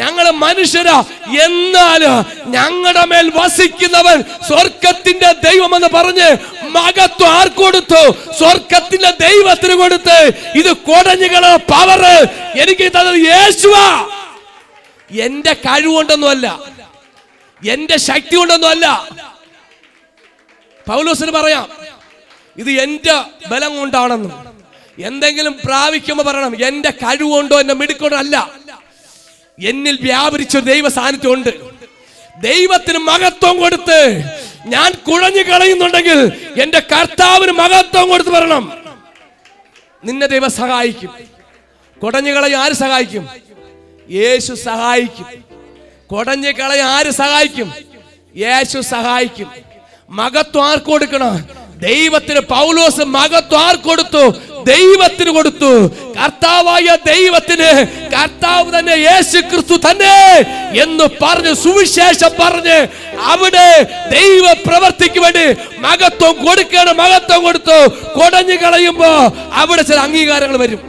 ഞങ്ങൾ മനുഷ്യരാ, എന്നാല് ഞങ്ങളുടെ മേൽ വസിക്കുന്നവൻ സ്വർഗത്തിന്റെ ദൈവമെന്ന് പറഞ്ഞ് മഹത്വം ആർക്ക് കൊടുത്തു? സ്വർഗത്തിന്റെ ദൈവത്തിന് കൊടുത്ത്. ഇത് കുടഞ്ഞുകള പവറ് എനിക്ക് തന്നത് യേശുവാ. എന്റെ കഴിവുകൊണ്ടൊന്നുമല്ല, എന്റെ ശക്തി കൊണ്ടൊന്നുമല്ല. പൗലോസിന് പറയാം, ഇത് എന്റെ ബലം കൊണ്ടാണെന്നും. എന്തെങ്കിലും പ്രാപിക്കുമ്പോ പറയണം, എന്റെ കഴിവുകൊണ്ടോ എന്റെ മിടുക്കൊണ്ടോ അല്ല, എന്നിൽ വ്യാപരിച്ച ദൈവ സാന്നിധ്യം ഉണ്ട്. ദൈവത്തിന് മഹത്വം കൊടുത്ത് ഞാൻ കുഴഞ്ഞു കളയുന്നുണ്ടെങ്കിൽ എന്റെ കർത്താവിന് മഹത്വം കൊടുത്ത് പറയണം. നിന്നെ ദൈവം സഹായിക്കും. കുടഞ്ഞു കളയും ആര് സഹായിക്കും? യേശു സഹായിക്കും. കുടഞ്ഞു കളയും ആര് സഹായിക്കും? യേശു സഹായിക്കും. മഹത്വം ആർക്ക് കൊടുക്കണം? ദൈവത്തിന്. പൗലോസ് മഹത്വം ആർക്ക് കൊടുത്തു? ദൈവത്തിന് കൊടുത്തു. കർത്താവായ ദൈവത്തിന്, കർത്താവ് തന്നെ യേശു ക്രിസ്തു തന്നെ എന്ന് പറഞ്ഞ് സുവിശേഷം പറഞ്ഞ് അവിടെ ദൈവ പ്രവർത്തിക്ക് വേണ്ടി മഹത്വം കൊടുക്കണം. മഹത്വം കൊടുത്തു. കുടഞ്ഞു കളയുമ്പോ അവിടെ ചില അംഗീകാരങ്ങൾ വരും.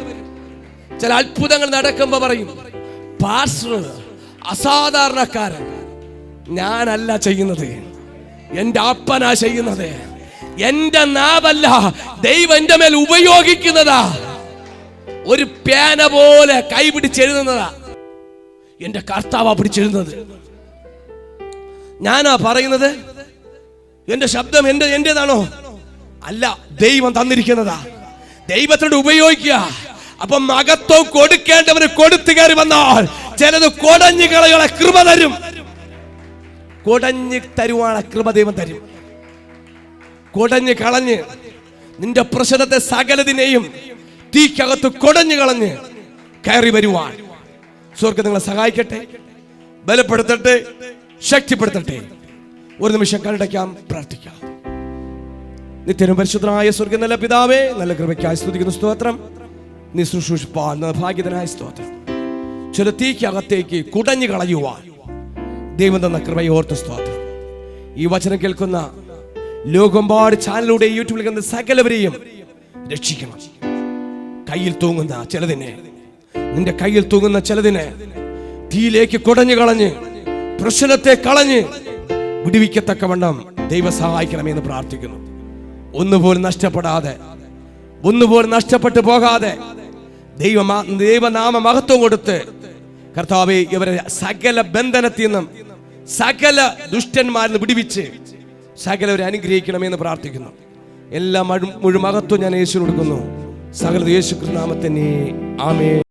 ചില അത്ഭുതങ്ങൾ നടക്കുമ്പോ പറയും, പാസ്റ്റർ അസാധാരണക്കാരൻ. ഞാനല്ല ചെയ്യുന്നത്, എന്റെ അപ്പനാ ചെയ്യുന്നത്. എന്റെ നാവല്ല, ദൈവം എന്റെ മേൽ ഉപയോഗിക്കുന്നതാ. ഒരു പേന പോലെ കൈ പിടിച്ചെഴുതുന്നതാ. എന്റെ കർത്താവാ പിടിച്ചെഴുതുന്നത്. ഞാനാ പറയുന്നത്? എന്റെ ശബ്ദം എന്റേതാണോ? അല്ല, ദൈവം തന്നിരിക്കുന്നതാ. ദൈവത്തോട് ഉപയോഗിക്കുക. അപ്പൊ മഹത്വം കൊടുക്കേണ്ടവന് കൊടുത്തു കയറി വന്നാൽ ചിലത് കുടഞ്ഞു കളകളെ കൃപ തരും. കുടഞ്ഞു തരുവാണ് കൃപ ദൈവം തരും. കുടഞ്ഞു കളഞ്ഞ് നിന്റെ പ്രശ്നത്തെ സകലതിനെയും തീക്കകത്ത് കുടഞ്ഞു കളഞ്ഞ് കയറി വരുവാൻ സ്വർഗ്ഗം നിങ്ങളെ സഹായിക്കട്ടെ, ബലപ്പെടുത്തട്ടെ, ശക്തിപ്പെടുത്തട്ടെ. ഒരു നിമിഷം കണ്ടയ്ക്കാം, പ്രാർത്ഥിക്കാം. നിത്യനും പരിശുദ്ധനായ സ്വർഗ്ഗം നല്ല പിതാവേ, നല്ല കൃപയ്ക്കായി സ്തുതിക്കുന്ന സ്തോത്രം. നീ ശുശ്രൂഷിപ്പാൻ ഭാഗ്യതനായ സ്തോത്രം. ചില തീക്കകത്തേക്ക് കുടഞ്ഞു കളയുവാൻ ദൈവം തന്ന കൃപയെ ഓർത്ത് സ്തോത്രം. ഈ വചനം കേൾക്കുന്ന ലോകമ്പാട് ചാനലിലൂടെ യൂട്യൂബിൽ കണ്ട സകലവരെയും രക്ഷിക്കണം. കയ്യിൽ തൂങ്ങുന്ന ചിലതിനെ, നിന്റെ കയ്യിൽ തൂങ്ങുന്ന ചിലതിനെ തീയിലേക്ക് കുടഞ്ഞു കളഞ്ഞ് പ്രശ്നത്തെ കളഞ്ഞ് വിടുവിക്കത്തക്കവണ്ണം ദൈവം സഹായിക്കണമെന്ന് പ്രാർത്ഥിക്കുന്നു. ഒന്നുപോലും നഷ്ടപ്പെടാതെ, ഒന്നുപോലും നഷ്ടപ്പെട്ടു പോകാതെ ദൈവനാമ മഹത്വം കൊടുത്ത് കർത്താവേ, ഇവരെ സകല ബന്ധനത്തിൽ നിന്നും സകല ദുഷ്ടന്മാരിൽ നിന്ന് വിടുവിച്ച് സകലവരെ അനുഗ്രഹിക്കണമെന്ന് പ്രാർത്ഥിക്കുന്നു. എല്ലാ മുഴുമഹത്വം ഞാൻ യേശുവിന് കൊടുക്കുന്നു. സകല യേശു നാമത്തിൽ ആമേൻ.